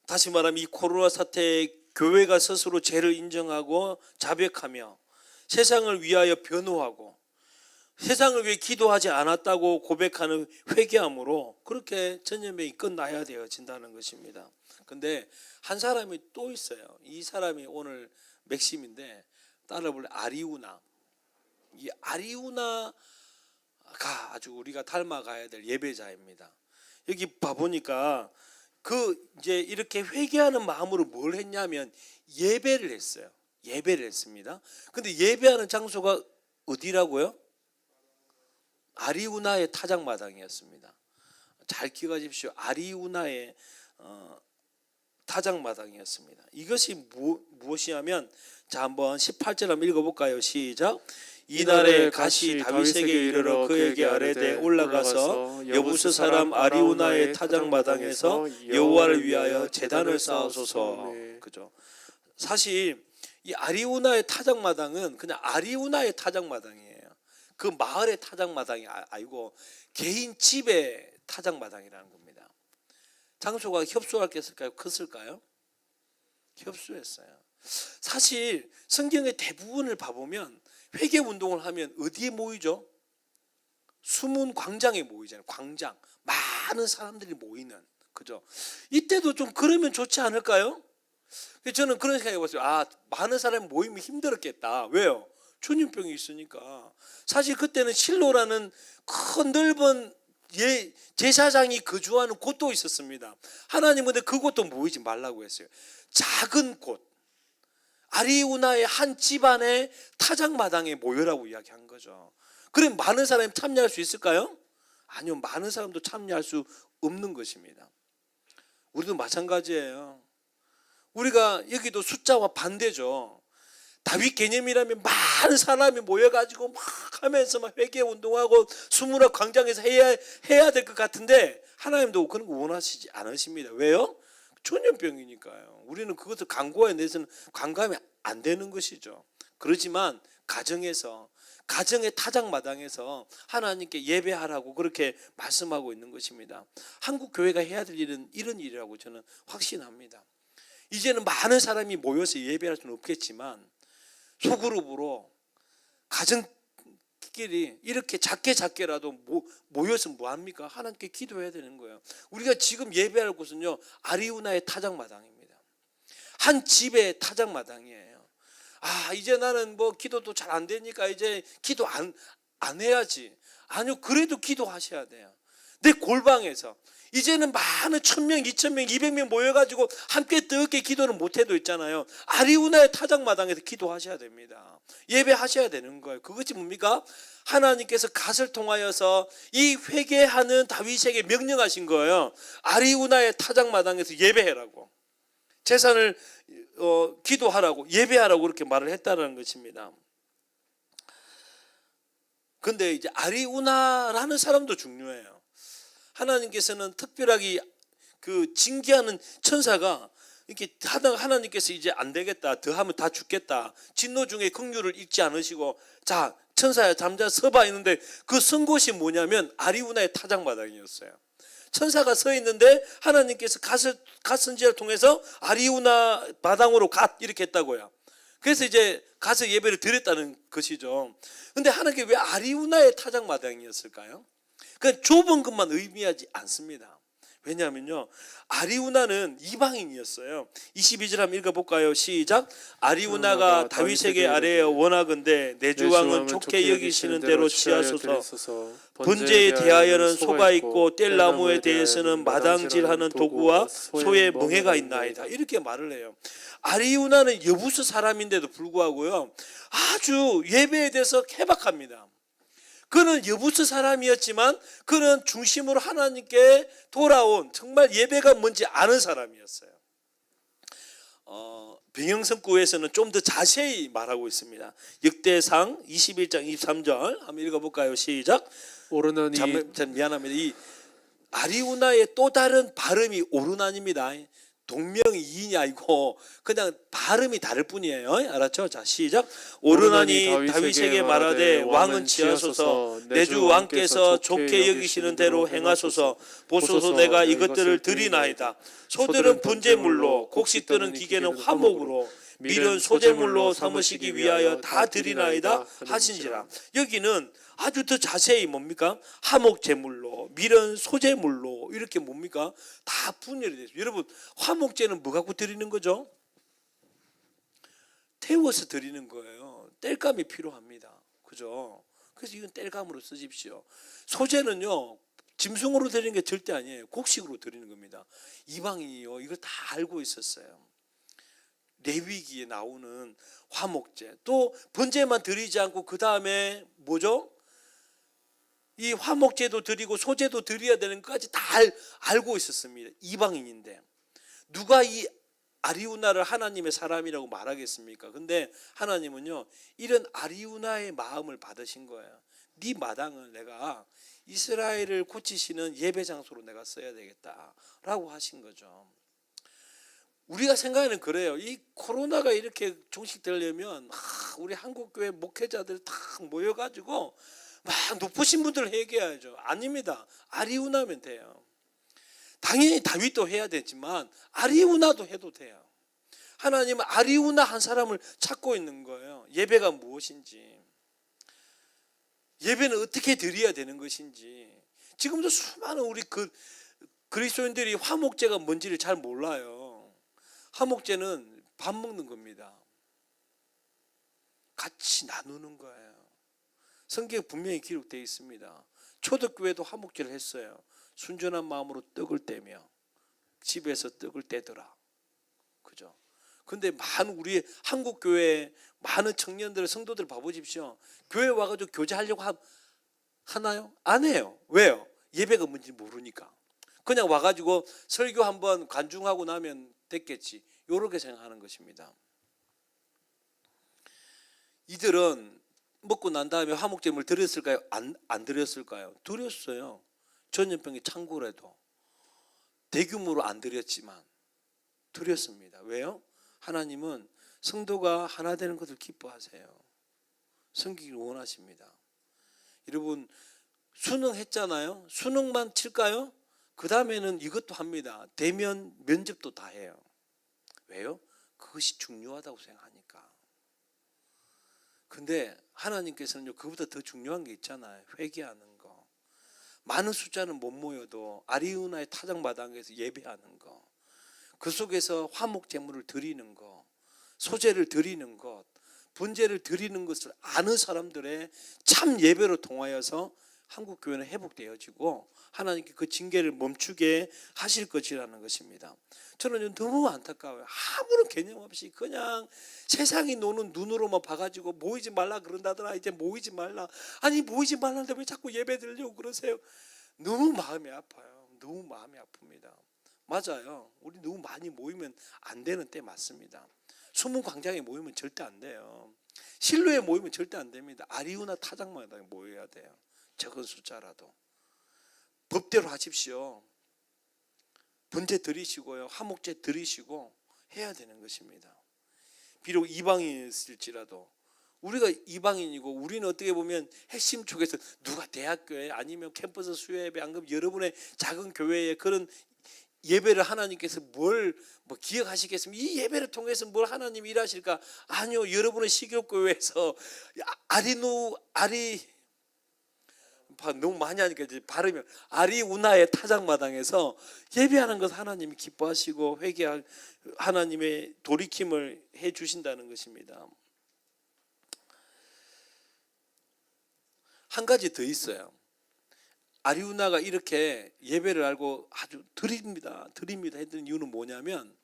다시 말하면 이 코로나 사태에 교회가 스스로 죄를 인정하고 자백하며 세상을 위하여 변호하고 세상을 위해 기도하지 않았다고 고백하는 회개함으로 그렇게 전염병이 끝나야 되어진다는 것입니다. 근데 한 사람이 또 있어요. 이 사람이 오늘 맥심인데 따라볼 아리우나. 이 아리우나가 아주 우리가 닮아가야 될 예배자입니다. 여기 봐보니까 이제 이렇게 회개하는 마음으로 뭘 했냐면 예배를 했어요. 예배를 했습니다. 근데 예배하는 장소가 어디라고요? 아리우나의 타작마당이었습니다. 잘 기억하십시오. 아리우나의 타작마당이었습니다. 이것이 무엇이냐면 자 한번 18절 한번 읽어볼까요? 시작. 이날에 가시 다윗에게 이르러 그에게 아뢰되 올라가서 여부스 사람 아리우나의 타작마당에서 여호와를 위하여 제단을 쌓으소서. 그죠? 사실 이 아리우나의 타작마당은 그냥 아리우나의 타작마당이에요. 그 마을의 타작마당이 아니고 개인 집의 타작마당이라는 겁니다. 장소가 협소했을까요? 컸을까요? 협소했어요. 사실 성경의 대부분을 봐보면 회개 운동을 하면 어디에 모이죠? 수문 광장에 모이잖아요. 광장. 많은 사람들이 모이는. 그죠? 이때도 좀 그러면 좋지 않을까요? 저는 그런 생각해 봤어요. 아, 많은 사람이 모이면 힘들었겠다. 왜요? 전염병이 있으니까. 사실 그때는 실로라는 큰 넓은 제사장이 거주하는 곳도 있었습니다. 하나님은 근데 그곳도 모이지 말라고 했어요. 작은 곳. 아리우나의 한 집안의 타작마당에 모여라고 이야기한 거죠. 그럼 많은 사람이 참여할 수 있을까요? 아니요. 많은 사람도 참여할 수 없는 것입니다. 우리도 마찬가지예요. 우리가 여기도 숫자와 반대죠. 다윗 개념이라면 많은 사람이 모여가지고 막 하면서 막 회개 운동하고 수문학 광장에서 해야 될 것 같은데 하나님도 그런 거 원하시지 않으십니다. 왜요? 전염병이니까요. 우리는 그것을 강구에 내서는 강구하면 안 되는 것이죠. 그렇지만 가정의 타작마당에서 하나님께 예배하라고 그렇게 말씀하고 있는 것입니다. 한국 교회가 해야 될 일은 이런 일이라고 저는 확신합니다. 이제는 많은 사람이 모여서 예배할 수는 없겠지만 소그룹으로 가정끼리 이렇게 작게라도 모여서 뭐합니까? 하나님께 기도해야 되는 거예요. 우리가 지금 예배할 곳은요 아리우나의 타작마당입니다. 한 집의 타작마당이에요. 아, 이제 나는 뭐 기도도 잘 안 되니까 이제 기도 안 해야지. 아니요, 그래도 기도하셔야 돼요. 내 골방에서 이제는 많은 1000명, 2000명, 200명 모여가지고 함께 뜨겁게 기도를 못해도 있잖아요. 아리우나의 타작마당에서 기도하셔야 됩니다. 예배하셔야 되는 거예요. 그것이 뭡니까? 하나님께서 갓을 통하여서 이 회개하는 다윗에게 명령하신 거예요. 아리우나의 타작마당에서 예배해라고, 제사를 기도하라고, 예배하라고 그렇게 말을 했다는 것입니다. 근데 이제 아리우나라는 사람도 중요해요. 하나님께서는 특별하게 그 징계하는 천사가 이렇게 하다가 하나님께서 이제 안 되겠다, 더 하면 다 죽겠다, 진노 중에 긍휼을 잊지 않으시고 자 천사야 잠자 서봐 있는데 그 선 곳이 뭐냐면 아리우나의 타작마당이었어요. 천사가 서 있는데 하나님께서 갓 선지자를 통해서 아리우나 마당으로 갓 이렇게 했다고요. 그래서 이제 가서 예배를 드렸다는 것이죠. 근데 하나님께 왜 아리우나의 타작마당이었을까요? 그러니까 좁은 것만 의미하지 않습니다. 왜냐하면요 아리우나는 이방인이었어요. 22절 한번 읽어볼까요? 시작. 아리우나가 다윗에게 아뢰어 원하건대 내 주왕은 좋게 여기시는 대로 취하소서. 번제에 대하여는 소가 있고 뗄나무에 대해서는 마당질하는 도구와 소의 멍에가 있나이다. 이렇게 말을 해요. 아리우나는 여부스 사람인데도 불구하고요 아주 예배에 대해서 케박합니다. 그는 여부스 사람이었지만 그는 중심으로 하나님께 돌아온 정말 예배가 뭔지 아는 사람이었어요. 병영성구에서는 좀 더 자세히 말하고 있습니다. 역대상 21장 23절 한번 읽어볼까요? 시작. 오르나니 참 미안합니다. 이 아리우나의 또 다른 발음이 오르나니입니다. 동명이인이 아니고 그냥 발음이 다를 뿐이에요. 알았죠? 자 시작. 오르나니 다윗에게 말하되 왕은 취하소서. 내 주 왕께서 좋게 여기시는 대로 행하소서. 보소서 내가 이것들을 드리나이다. 소들은 분재물로, 곡식 뜨는 기계는 화목으로, 밀은 소재물로 삼으시기 위하여 다 드리나이다 하신지라. 여기는 아주 더 자세히 뭡니까? 화목 제물로, 밀은 소재물로 이렇게 뭡니까? 다 분열이 되죠. 여러분, 화목제는 뭐 갖고 드리는 거죠? 태워서 드리는 거예요. 땔감이 필요합니다. 그죠? 그래서 이건 땔감으로 쓰십시오. 소재는요, 짐승으로 드리는 게 절대 아니에요. 곡식으로 드리는 겁니다. 이방인이요, 이걸 다 알고 있었어요. 레위기에 나오는 화목제, 또 번제만 드리지 않고 그 다음에 뭐죠? 이 화목제도 드리고 소제도 드려야 되는 것까지 다 알고 있었습니다. 이방인인데 누가 이 아리우나를 하나님의 사람이라고 말하겠습니까? 근데 하나님은요, 이런 아리우나의 마음을 받으신 거예요. 네 마당을 내가 이스라엘을 고치시는 예배 장소로 내가 써야 되겠다라고 하신 거죠. 우리가 생각하는 그래요. 이 코로나가 이렇게 종식되려면 우리 한국교회 목회자들 다 모여가지고 막 높으신 분들 회개해야죠. 아닙니다. 아리우나면 돼요. 당연히 다윗도 해야 되지만 아리우나도 해도 돼요. 하나님은 아리우나 한 사람을 찾고 있는 거예요. 예배가 무엇인지, 예배는 어떻게 드려야 되는 것인지. 지금도 수많은 우리 그리스도인들이 화목제가 뭔지를 잘 몰라요. 화목제는 밥 먹는 겁니다. 같이 나누는 거예요. 성경에 분명히 기록되어 있습니다. 초대교회도 화목제를 했어요. 순전한 마음으로 떡을 떼며 집에서 떡을 떼더라. 그죠? 근데 많은 우리 한국 교회 많은 청년들, 성도들 봐보십시오. 교회 와가지고 교제하려고 하나요? 안 해요. 왜요? 예배가 뭔지 모르니까. 그냥 와가지고 설교 한번 간증하고 나면 됐겠지. 이렇게 생각하는 것입니다. 이들은 먹고 난 다음에 화목제물 드렸을까요? 안 드렸을까요? 드렸어요. 전염병이 창궐해도 대규모로 안 드렸지만 드렸습니다. 왜요? 하나님은 성도가 하나 되는 것을 기뻐하세요. 섬기기를 원하십니다. 여러분, 수능했잖아요. 수능만 칠까요? 그 다음에는 이것도 합니다. 대면 면접도 다 해요. 왜요? 그것이 중요하다고 생각하니까. 근데 하나님께서는요, 그보다 더 중요한 게 있잖아요. 회개하는 거. 많은 숫자는 못 모여도 아리우나의 타작마당에서 예배하는 거, 그 속에서 화목 제물을 드리는 거, 소제를 드리는 것, 번제를 드리는 것을 아는 사람들의 참 예배로 통하여서 한국 교회는 회복되어지고 하나님께 그 징계를 멈추게 하실 것이라는 것입니다. 저는 너무 안타까워요. 아무런 개념 없이 그냥 세상이 노는 눈으로만 봐가지고 모이지 말라 그런다더라. 이제 모이지 말라. 아니 모이지 말라는데 왜 자꾸 예배 드리려고 그러세요? 너무 마음이 아파요. 너무 마음이 아픕니다. 맞아요. 우리 너무 많이 모이면 안 되는 때 맞습니다. 수문 광장에 모이면 절대 안 돼요. 실로에 모이면 절대 안 됩니다. 아리우나 타작마당에 모여야 돼요. 적은 숫자라도. 법대로 하십시오. 번제 드리시고요, 화목제 드리시고 해야 되는 것입니다. 비록 이방인일지라도 우리가 이방인이고 우리는 어떻게 보면 핵심 쪽에서 누가 대학교에 아니면 캠퍼스 수요예배 안 그러면 여러분의 작은 교회에 그런 예배를 하나님께서 뭘 기억하시겠습니까? 이 예배를 통해서 뭘 하나님이 일하실까? 아니요, 여러분의 시교교회에서 너무 많이 하니까 이제 발음이 아리우나의 타작마당에서 예배하는 것 하나님이 기뻐하시고 회개할 하나님의 돌이킴을 해 주신다는 것입니다. 한 가지 더 있어요. 아리우나가 이렇게 예배를 알고 아주 드립니다 했던 이유는 뭐냐면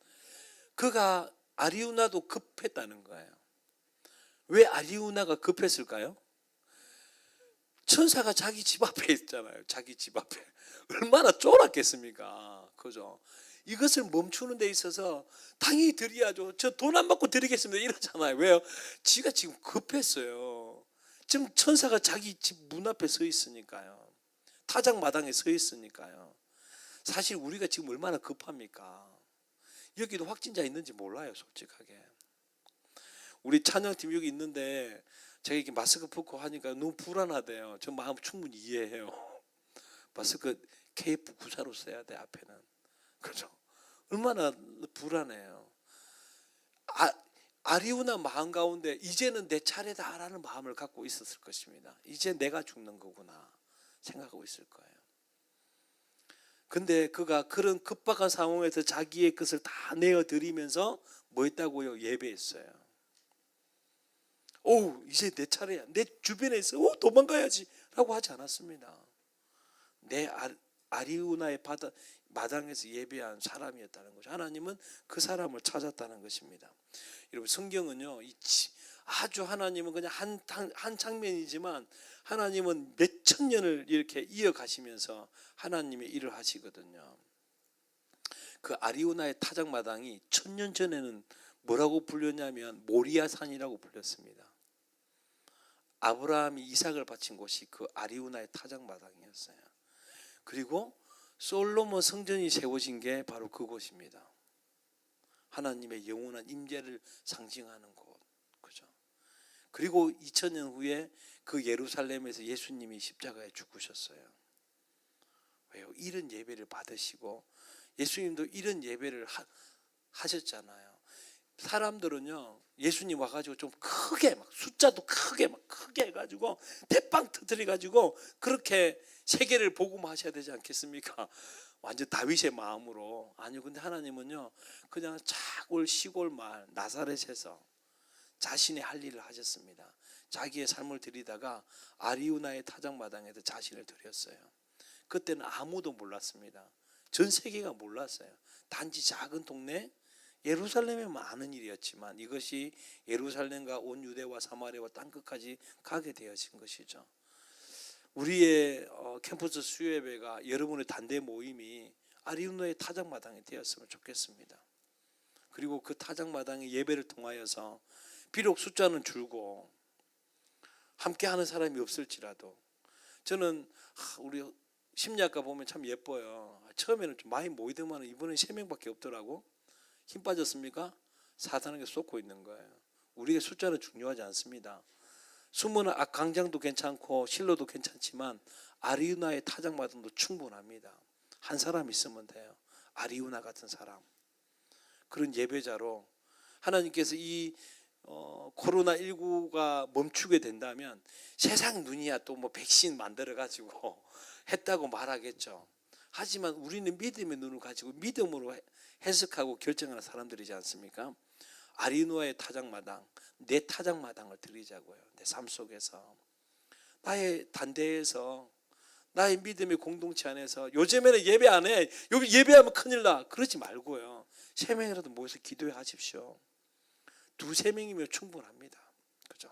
그가 아리우나도 급했다는 거예요. 왜 아리우나가 급했을까요? 천사가 자기 집 앞에 있잖아요. 자기 집 앞에. 얼마나 쫄았겠습니까? 그죠? 이것을 멈추는 데 있어서 당연히 드려야죠. 저 돈 안 받고 드리겠습니다. 이러잖아요. 왜요? 지가 지금 급했어요. 지금 천사가 자기 집 문 앞에 서 있으니까요. 타작마당에 서 있으니까요. 사실 우리가 지금 얼마나 급합니까? 여기도 확진자 있는지 몰라요. 솔직하게. 우리 찬양팀 여기 있는데 제가 이렇게 마스크 벗고 하니까 너무 불안하대요. 저 마음 충분히 이해해요. 마스크 KF94로 써야 돼 앞에는. 그렇죠? 얼마나 불안해요. 아리우나 마음 가운데 이제는 내 차례다라는 마음을 갖고 있었을 것입니다. 이제 내가 죽는 거구나 생각하고 있을 거예요. 근데 그가 그런 급박한 상황에서 자기의 것을 다 내어드리면서 뭐 했다고요? 예배했어요. 오, 이제 내 차례야. 내 주변에 있어. 오, 도망가야지 라고 하지 않았습니다. 내 아리우나의 마당에서 예배한 사람이었다는 거죠. 하나님은 그 사람을 찾았다는 것입니다. 여러분, 성경은요, 아주 하나님은 그냥 한 장면이지만 하나님은 몇천 년을 이렇게 이어가시면서 하나님의 일을 하시거든요. 그 아리우나의 타작마당이 1000년 전에는 뭐라고 불렸냐면 모리아산이라고 불렸습니다. 아브라함이 이삭을 바친 곳이 그 아리우나의 타작마당이었어요. 그리고 솔로몬 성전이 세워진 게 바로 그곳입니다. 하나님의 영원한 임재를 상징하는 곳, 그죠? 그리고 2000년 후에 그 예루살렘에서 예수님이 십자가에 죽으셨어요. 왜요? 이런 예배를 받으시고 예수님도 이런 예배를 하셨잖아요. 사람들은요, 예수님 와가지고 좀 크게 막 숫자도 크게 해가지고 대빵 터뜨려가지고 그렇게 세계를 복음하셔야 되지 않겠습니까? 완전 다윗의 마음으로. 아니요, 근데 하나님은요 그냥 차골 시골 마을 나사렛에서 자신의 할 일을 하셨습니다. 자기의 삶을 드리다가 아리우나의 타작마당에서 자신을 드렸어요. 그때는 아무도 몰랐습니다. 전 세계가 몰랐어요. 단지 작은 동네 예루살렘에만 아는 일이었지만 이것이 예루살렘과 온 유대와 사마리아와 땅끝까지 가게 되어진 것이죠. 우리의 캠퍼스 수요예배가 여러분의 단대 모임이 아리우나의 타작마당이 되었으면 좋겠습니다. 그리고 그 타작마당의 예배를 통하여서 비록 숫자는 줄고 함께하는 사람이 없을지라도 저는 우리 심리학과 보면 참 예뻐요. 처음에는 좀 많이 모이더만 이번엔 3명밖에 없더라고. 힘 빠졌습니까? 사탄에게 쏟고 있는 거예요. 우리의 숫자는 중요하지 않습니다. 숨은 강장도 괜찮고 실로도 괜찮지만 아리우나의 타작마당도 충분합니다. 한 사람 있으면 돼요. 아리우나 같은 사람. 그런 예배자로 하나님께서 이 코로나19가 멈추게 된다면 세상 눈이야 또 뭐 백신 만들어 가지고 했다고 말하겠죠. 하지만 우리는 믿음의 눈을 가지고 믿음으로 해석하고 결정하는 사람들이지 않습니까? 아리우나의 타작마당, 내 타작마당을 드리자고요. 내 삶 속에서 나의 단대에서 나의 믿음의 공동체 안에서 요즘에는 예배 안 해. 여기 예배하면 큰일 나. 그러지 말고요. 3명이라도 모여서 기도해 하십시오. 2-3명이면 충분합니다. 그죠?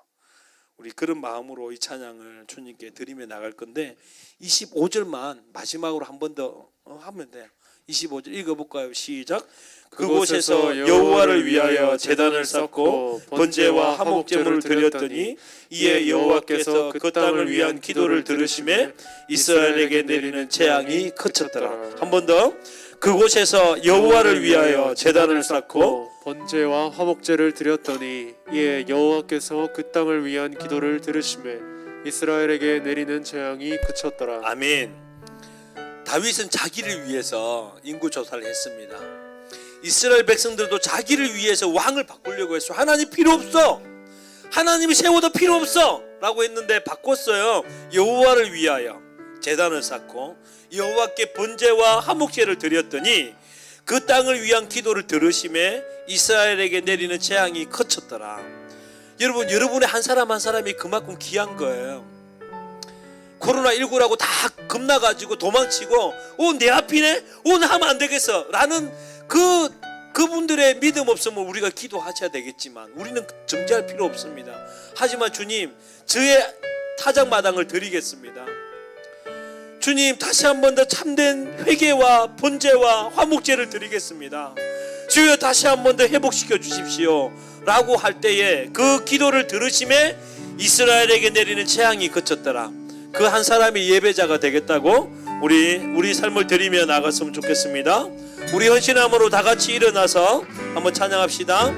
우리 그런 마음으로 이 찬양을 주님께 드리며 나갈 건데 25절만 마지막으로 한 번 더 하면 돼요. 25절 읽어볼까요? 시작. 그곳에서 여호와를 위하여 제단을 쌓고 번제와 화목제물을 드렸더니 이에 여호와께서 그 땅을 위한 기도를 들으심에 이스라엘에게 내리는 재앙이 그쳤더라. 한 번 더. 그곳에서 여호와를 위하여 제단을 쌓고 번제와 화목제를 드렸더니 이에 여호와께서 그 땅을 위한 기도를 들으심에 이스라엘에게 내리는 재앙이 그쳤더라. 아멘. 다윗은 자기를 위해서 인구조사를 했습니다. 이스라엘 백성들도 자기를 위해서 왕을 바꾸려고 했어. 하나님 필요 없어. 하나님이 세워도 필요 없어 라고 했는데 바꿨어요. 여호와를 위하여 제단을 쌓고 여호와께 번제와 화목제를 드렸더니 그 땅을 위한 기도를 들으심에 이스라엘에게 내리는 재앙이 그쳤더라. 여러분, 여러분의 한 사람 한 사람이 그만큼 귀한 거예요. 코로나19라고 다 겁나가지고 도망치고 내 앞이네? 나 하면 안 되겠어 라는 그분들의 믿음 없으면 우리가 기도하셔야 되겠지만 우리는 정지할 필요 없습니다. 하지만 주님, 저의 타작마당을 드리겠습니다. 주님, 다시 한 번 더 참된 회개와 번제와 화목제를 드리겠습니다. 주여, 다시 한 번 더 회복시켜 주십시오 라고 할 때에 그 기도를 들으심에 이스라엘에게 내리는 재앙이 그쳤더라. 그 한 사람이 예배자가 되겠다고 우리 삶을 드리며 나갔으면 좋겠습니다. 우리 헌신함으로 다 같이 일어나서 한번 찬양합시다.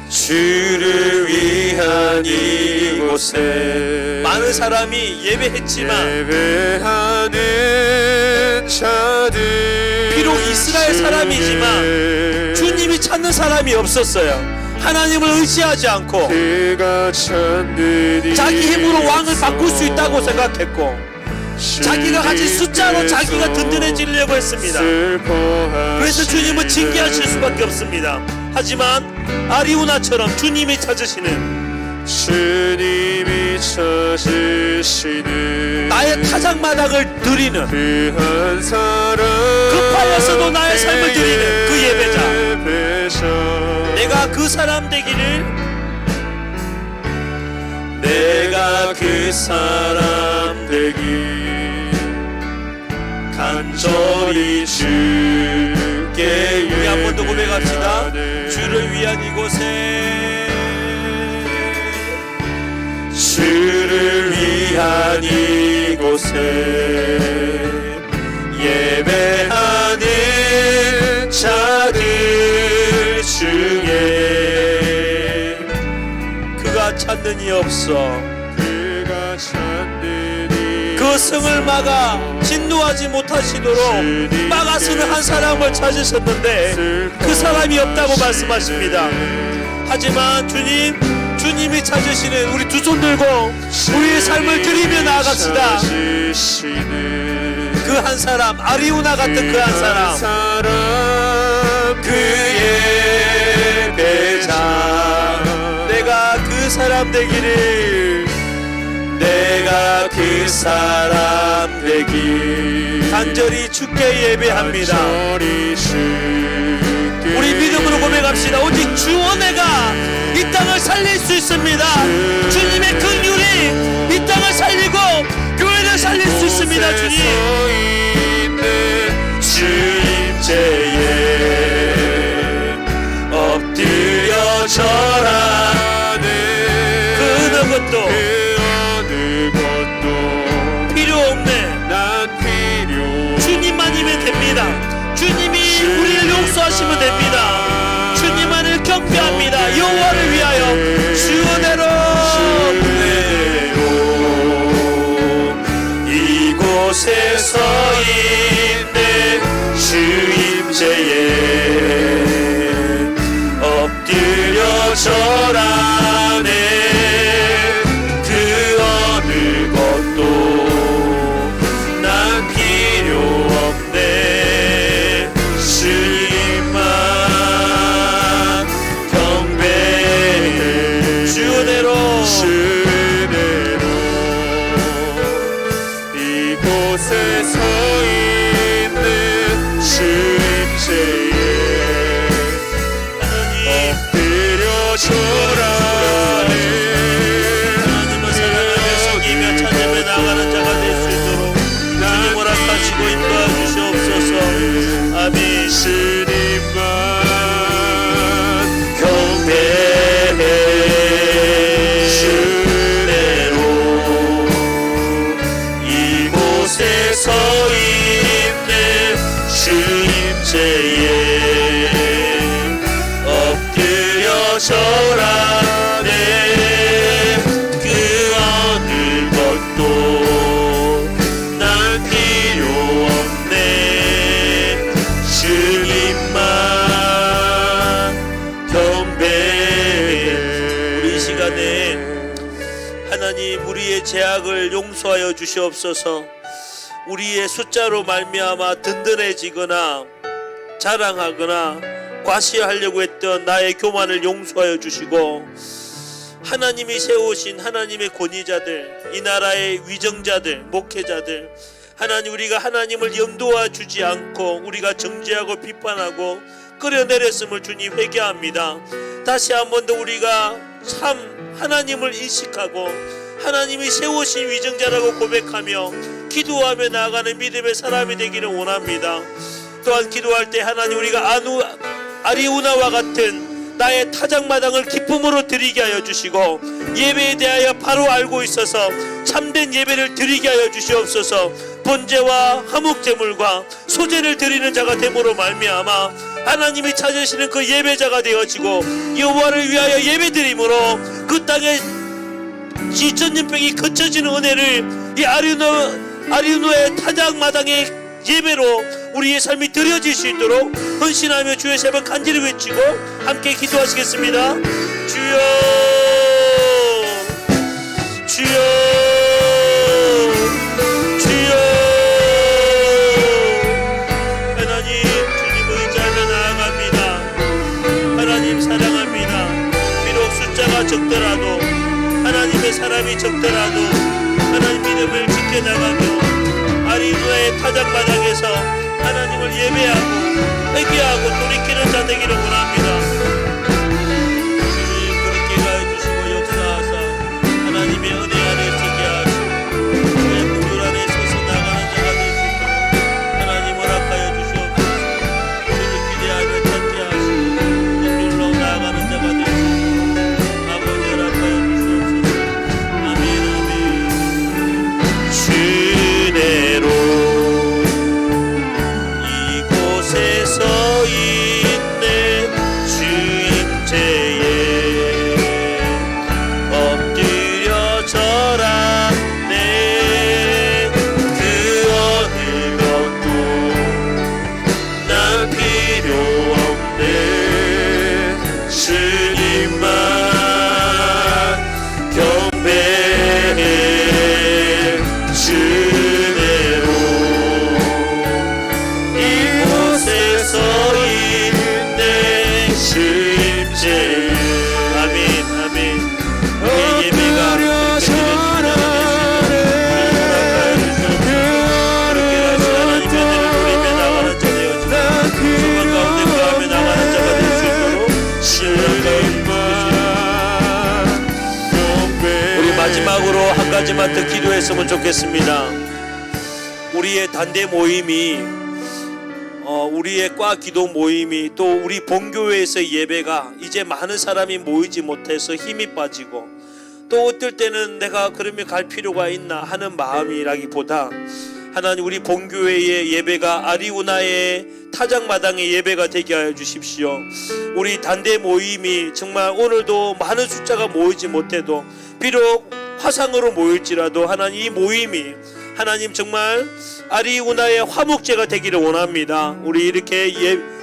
주를 위한 이곳에 많은 사람이 예배했지만 예배하는 자들 비록 이스라엘 사람이지만 주님이 찾는 사람이 없었어요. 하나님을 의지하지 않고 그가 찾는 자기 힘으로 왕을 바꿀 수 있다고 생각했고 자기가 가진 숫자로 자기가 든든해지려고 했습니다. 그래서 주님은 징계하실 수밖에 없습니다. 하지만 아리우나처럼 주님이 찾으시는 나의 타작마당을 드리는 그 한 사람 급하여서도 나의 삶을 드리는 그 예배자, 내가 그 사람 되기를, 내가 그 사람 되기 간절히 주께 우리 한 번 더 고백합시다. 주를 위한 이곳에, 주를 위한 이곳에 예배하는 자들 중에 그가 찾는 이 없어. 그가 찾는 그 성을 막아 진노하지 못하시도록 막아서는 한 사람을 찾으셨는데 그 사람이 없다고 말씀하십니다. 하지만 주님이 찾으시는 우리 두 손 들고 우리의 삶을 드리며 나아갑시다. 그 한 사람, 아리우나 같은 그 한 사람, 그 예배자 내가 그 사람 되기를, 내가 그 사람 되기 간절히 주께 예배합니다. 간절히 주께 우리 믿음으로 고백합시다. 오직 주 은혜가 이 땅을 살릴 수 있습니다. 주님의 긍휼이 이 땅을 살리고 교회를 살릴 수 있습니다. 주님, 주임제에 엎드려 절하네 그 어느 것도 필요 없네. 난 필요 주님만이면 됩니다. 주님이 우리를 용서하시면 됩니다. 주님만을 경배합니다. 여호와를 위하여 주 은혜로 이곳에 서 있네 주임제에 엎드려 절하네 그 어느 것도 난 필요 없네 주님만 경배해 주 은혜로 이곳에 서 있는 주임제에 엎드려 절하네 하나님을 사랑하며 섬기며 찾으며 나아가는 자가 될 수 있도록 주님 허락하시고 인도하 주시옵소서. 아멘. 주님만 경배해 주대로 이곳에 서 있는 주임제에 엎드려 절하네 그 어느 것도 난 필요 없네 주님만 경배해 우리 이 시간에 하나님 우리의 죄악을 용서하여 주시옵소서. 우리의 숫자로 말미암아 든든해지거나 자랑하거나 과시하려고 했던 나의 교만을 용서하여 주시고, 하나님이 세우신 하나님의 권위자들, 이 나라의 위정자들, 목회자들, 하나님 우리가 하나님을 염두와 주지 않고 우리가 정죄하고 비판하고 끌어내렸음을 주님 회개합니다. 다시 한 번 더 우리가 참 하나님을 인식하고 하나님이 세우신 위정자라고 고백하며 기도하며 나아가는 믿음의 사람이 되기를 원합니다. 또한 기도할 때 하나님 우리가 아리우나와 같은 나의 타작마당을 기쁨으로 드리게 하여 주시고, 예배에 대하여 바로 알고 있어서 참된 예배를 드리게 하여 주시옵소서. 번제와 화목제물과 소제를 드리는 자가 됨으로 말미암아 하나님이 찾으시는 그 예배자가 되어지고 여호와를 위하여 예배드림으로 그 땅에 지천년병이 거쳐지는 은혜를 이 아리우나의 타작마당의 예배로 우리의 삶이 드려질 수 있도록 헌신하며 주의 세번 간절히 외치고 함께 기도하시겠습니다. 주여 주여 주여. 하나님 주님 의지하며 나아갑니다. 하나님 사랑합니다. 비록 숫자가 적더라도 하나님의 사람이 적더라도 하나님 믿음을 지켜나가며 아리우나의 타작바닥에서 하나님을 예배하고 회개하고 돌이키는 자 되기를 원합니다. 주님 그렇게 가해주시고 역사하사 하나님의 은혜 안에 서게 하시고 주의 구줄 안에 서서 나가는 자가 될 수 있도록 하나님 허락하여 주시옵소서. 우리를 기대하며 찾게 하시고 은밀로 나아가는 자가 될 수 있도록 아버지 허락하여 주시옵소서. 아멘 아멘. 주대로 서 있네 주임제에 엎드려 절하네. 그 어느 것도 난 필요 없네. 주님만 경배해. 주대로 서 있네 주임제. 아멘 아멘. 우리의 예배가 그렇게 하나님의 은혜를 누리며 나가는 자 되어주고 소망 가운데 거하며 나가는 자가 될 수 있도록 신뢰하여. 우리 마지막으로 한 가지만 더 기도했으면 좋겠습니다. 우리의 단대 모임이 우리의 과 기도 모임이 또 우리 본교회에서 예배가 이제 많은 사람이 모이지 못해서 힘이 빠지고 또 어떨 때는 내가 그러면 갈 필요가 있나 하는 마음이라기보다 하나님 우리 본교회의 예배가 아리우나의 타작마당의 예배가 되게 하여 주십시오. 우리 단대 모임이 정말 오늘도 많은 숫자가 모이지 못해도 비록 화상으로 모일지라도 하나님 이 모임이 하나님 정말 아리우나의 화목제가 되기를 원합니다. 우리 이렇게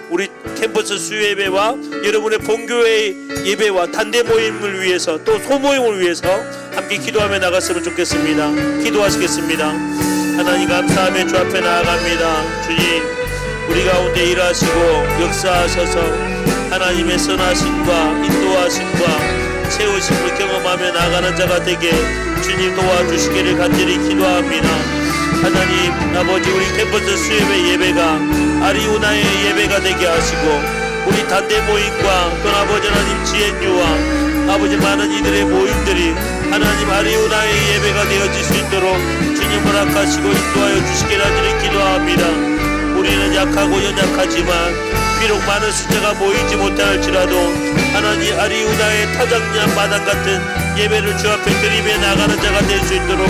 우리 캠퍼스 수예배와 여러분의 본교회 예배와 단대 모임을 위해서 또 소모임을 위해서 함께 기도하며 나갔으면 좋겠습니다. 기도하시겠습니다. 하나님 감사하며 주 앞에 나아갑니다. 주님 우리 가운데 일하시고 역사하셔서 하나님의 선하심과 인도하심과 세우심을 경험하며 나가는 자가 되게 주님 도와주시기를 간절히 기도합니다. 하나님 아버지 우리 캠퍼스 수예배 예배가 아리우나의 예배가 되게 하시고 우리 단대 모임과 또 아버지 하나님 GNU와 아버지 많은 이들의 모임들이 하나님 아리우나의 예배가 되어질 수 있도록 주님 허락하시고 인도하여 주시기를 간절히 기도합니다. 우리는 약하고 연약하지만 비록 많은 숫자가 모이지 못할지라도 하나님 아리우나의 타작양 마당 같은 예배를 주 앞에 드리며 나가는 자가 될 수 있도록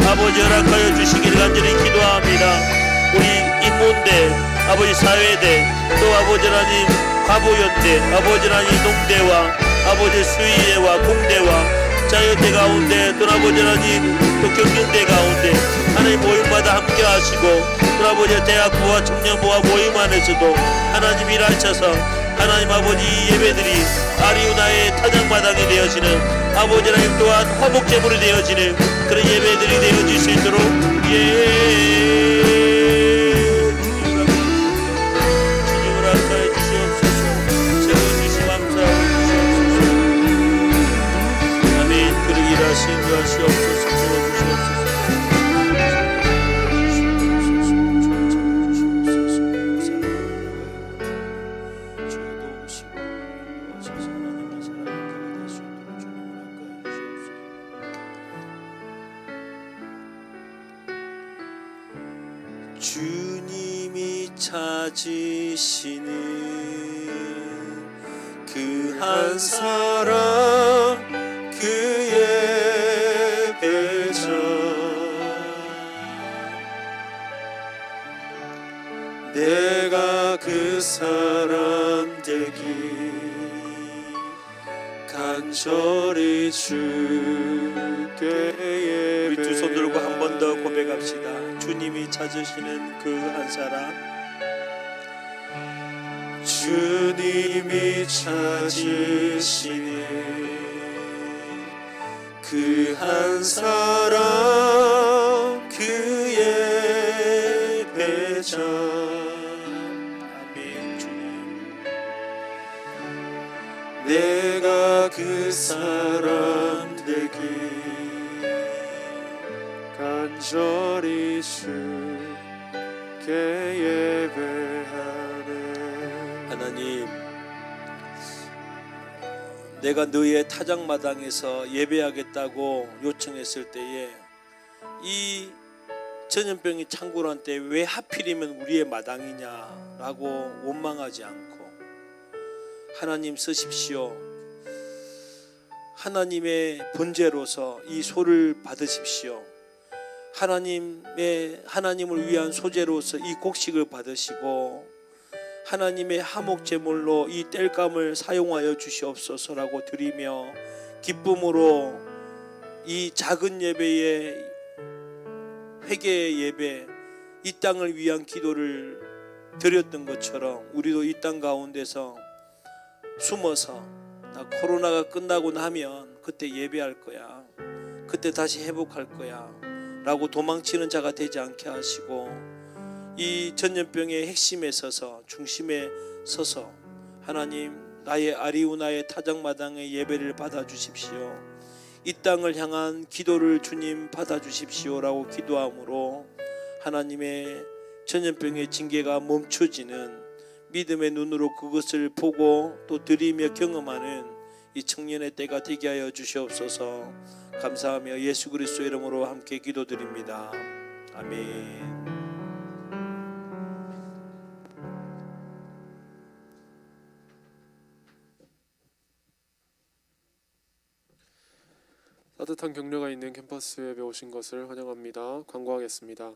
아버지 허락하여 주시기를 간절히 기도합니다. 우리 인문대, 아버지 사회대, 또 아버지 하나님 과보연대, 아버지 하나님 농대와 아버지 수의대와 공대와 자유대 가운데 또 아버지 하나님 또 경영대 가운데 하나님 모임마다 함께 하시고 또 아버지 대학부와 청년부와 모임 안에서도 하나님 일하셔서 하나님 아버지 이 예배들이 아리우나의 타작마당이 되어지는 아버지 하나님 또한 화목제물이 되어지는 그런 예배들이 되어질 수 있도록 주님을 아까해 주시옵소서. 세워주시 감사하고 주시옵소서. 아멘. 그를 일하신 주 하시옵소서. 세워주시옵소서. 주님이 찾으시는 그 한 사람 그의 배자 내가 그 사람 되기 간절히 주께 예배. 우리 두 손 들고 한 번 더 고백합시다. 주님이 찾으시는 그 한 사람 주님이 찾으시네. 그 한 사람 그의 배자. 아멘. 주님, 내가 그 사람 되기 간절히 주께 예배하네. 하나님, 내가 너의 타작마당에서 예배하겠다고 요청했을 때에 이 전염병이 창궐한 때 왜 하필이면 우리의 마당이냐라고 원망하지 않고 하나님 쓰십시오. 하나님의 번제로서 이 소를 받으십시오. 하나님을 위한 소제로서 이 곡식을 받으시고 하나님의 화목 제물로 이 땔감을 사용하여 주시옵소서라고 드리며 기쁨으로 이 작은 예배의 회개의 예배, 이 땅을 위한 기도를 드렸던 것처럼 우리도 이 땅 가운데서 숨어서 나 코로나가 끝나고 나면 그때 예배할 거야, 그때 다시 회복할 거야 라고 도망치는 자가 되지 않게 하시고 이 전염병의 핵심에 서서 중심에 서서 하나님 나의 아리우나의 타작마당의 예배를 받아주십시오. 이 땅을 향한 기도를 주님 받아주십시오라고 기도함으로 하나님의 전염병의 징계가 멈춰지는 믿음의 눈으로 그것을 보고 또 드리며 경험하는 이 청년의 때가 되게 하여 주시옵소서. 감사하며 예수 그리스도 이름으로 함께 기도드립니다. 아멘. 따뜻한 격려가 있는 캠퍼스 수요예배 오신 것을 환영합니다. 광고하겠습니다.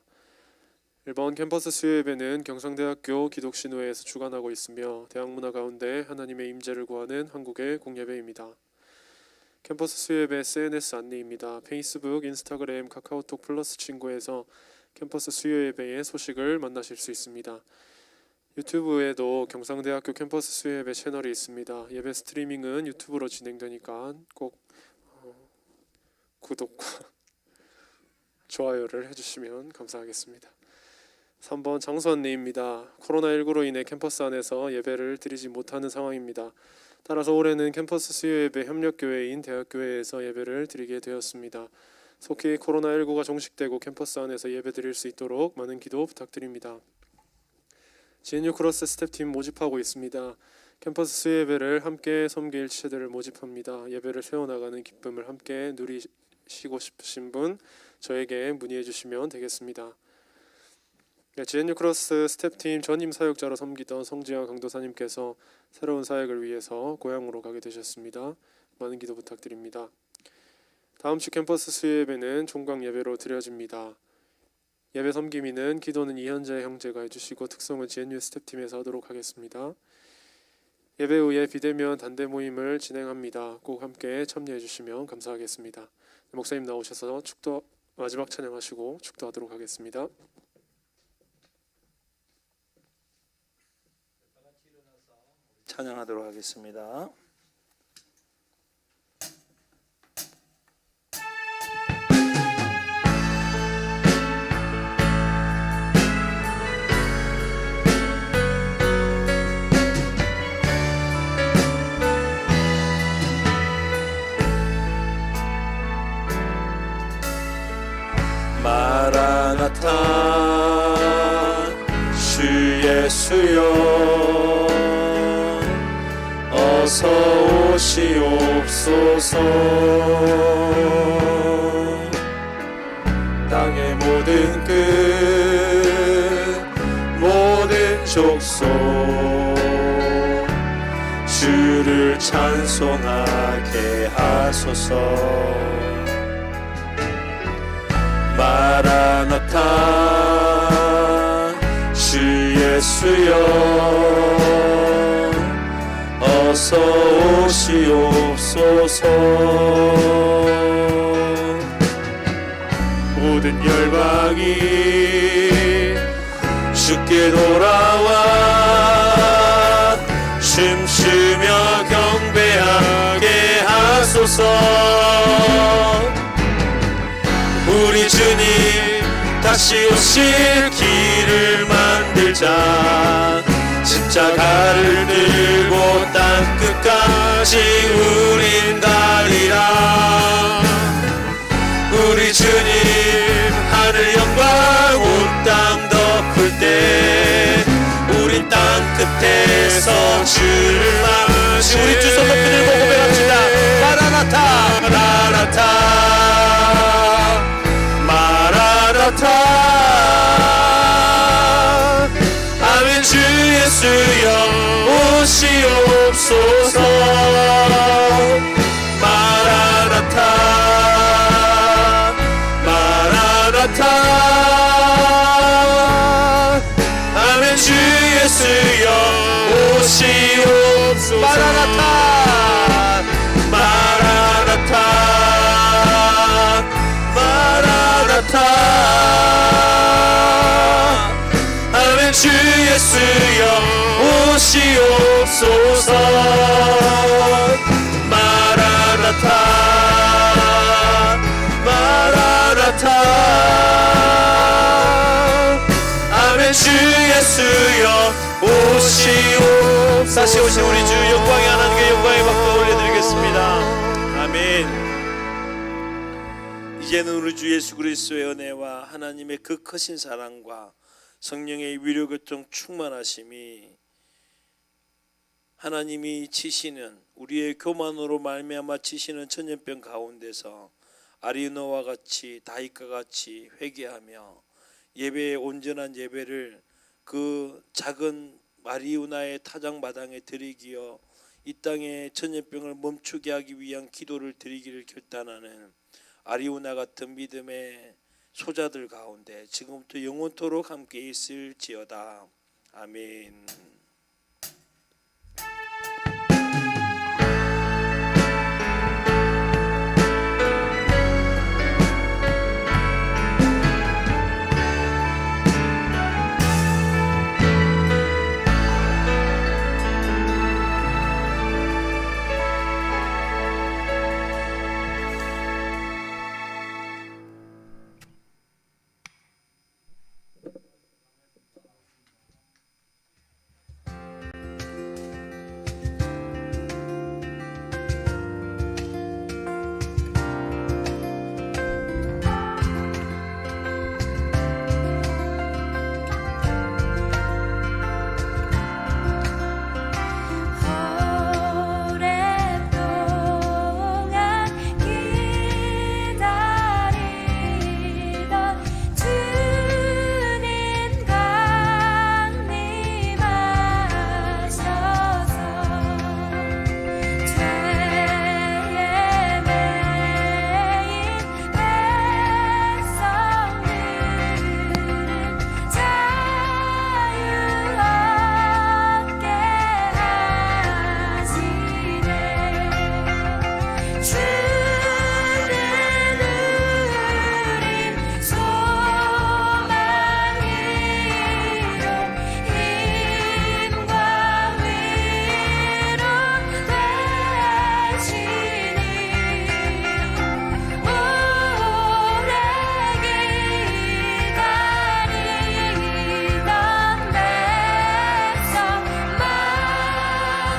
이번 캠퍼스 수요예배는 경상대학교 기독신호회에서 주관하고 있으며 대학문화 가운데 하나님의 임재를 구하는 한국의 공예배입니다. 캠퍼스 수요예배 SNS 안내입니다. 페이스북, 인스타그램, 카카오톡 플러스 친구에서 캠퍼스 수요예배의 소식을 만나실 수 있습니다. 유튜브에도 경상대학교 캠퍼스 수요예배 채널이 있습니다. 예배 스트리밍은 유튜브로 진행되니까 꼭 구독과 좋아요를 해주시면 감사하겠습니다. 3번 장소 안내입니다. 코로나19로 인해 캠퍼스 안에서 예배를 드리지 못하는 상황입니다. 따라서 올해는 캠퍼스 수요예배 협력교회인 대학교회에서 예배를 드리게 되었습니다. 속히 코로나19가 종식되고 캠퍼스 안에서 예배 드릴 수 있도록 많은 기도 부탁드립니다. GNU 크로스 스텝팀 모집하고 있습니다. 캠퍼스 수요예배를 함께 섬길 지체들을 모집합니다. 예배를 세워나가는 기쁨을 함께 누리시고 싶으신 분 저에게 문의해 주시면 되겠습니다. GNU 크로스 스텝팀 전임 사역자로 섬기던 성지영 강도사님께서 새로운 사역을 위해서 고향으로 가게 되셨습니다. 많은 기도 부탁드립니다. 다음 주 캠퍼스 수요예배는 종강 예배로 드려집니다. 예배 섬김이는 기도는 이현재 형제가 해주시고 특성은 GNU 스텝팀에서 하도록 하겠습니다. 예배 후에 비대면 단대 모임을 진행합니다. 꼭 함께 참여해 주시면 감사하겠습니다. 목사님 나오셔서 축도 마지막 찬양하시고 축도하도록 하겠습니다. 찬양하도록 하겠습니다. 마라나타 주 예수여 어서 오시옵소서. 땅의 모든 끝 모든 족속 주를 찬송하게 하소서. 마라나타 주 예수여 어서 오시옵소서. 모든 열방이 주께 돌아와 주옵소서. 우리 주님 다시 오실 길을 만들자. 십자가를 들고 땅 끝까지 우린 가리라. 우리 주님 하늘 영광 온 땅 덮을 때 우린 땅 끝에서 주를 마시. 우리 두 손 높이 들고 고백합시다. 마라나타 마라나타 마라나타. 아멘. 주 예수여 오시옵소서. 마라나타 마라나타. 아멘. 주 예수여 오시옵소서. 마라나타 마라나타 마라나타. 아멘. 주 예수여 오시옵소서. 마라나타 마라나타. 아멘. 주 예수여 오시옵소서. 다시 오신 우리 주 영광의 하나님께 영광의 박수 올려드리겠습니다. 아멘. 이제는 우리 주 예수 그리스도의 은혜와 하나님의 그 크신 사랑과 성령의 위로교통 충만하심이 하나님이 치시는 우리의 교만으로 말미암아 치시는 전염병 가운데서 아리노와 같이 다윗과 같이 회개하며 예배의 온전한 예배를 그 작은 마리우나의 타작마당에 드리기어 이 땅의 전염병을 멈추게 하기 위한 기도를 드리기를 결단하는 아리우나 같은 믿음의 소자들 가운데 지금부터 영원토록 함께 있을지어다. 아멘.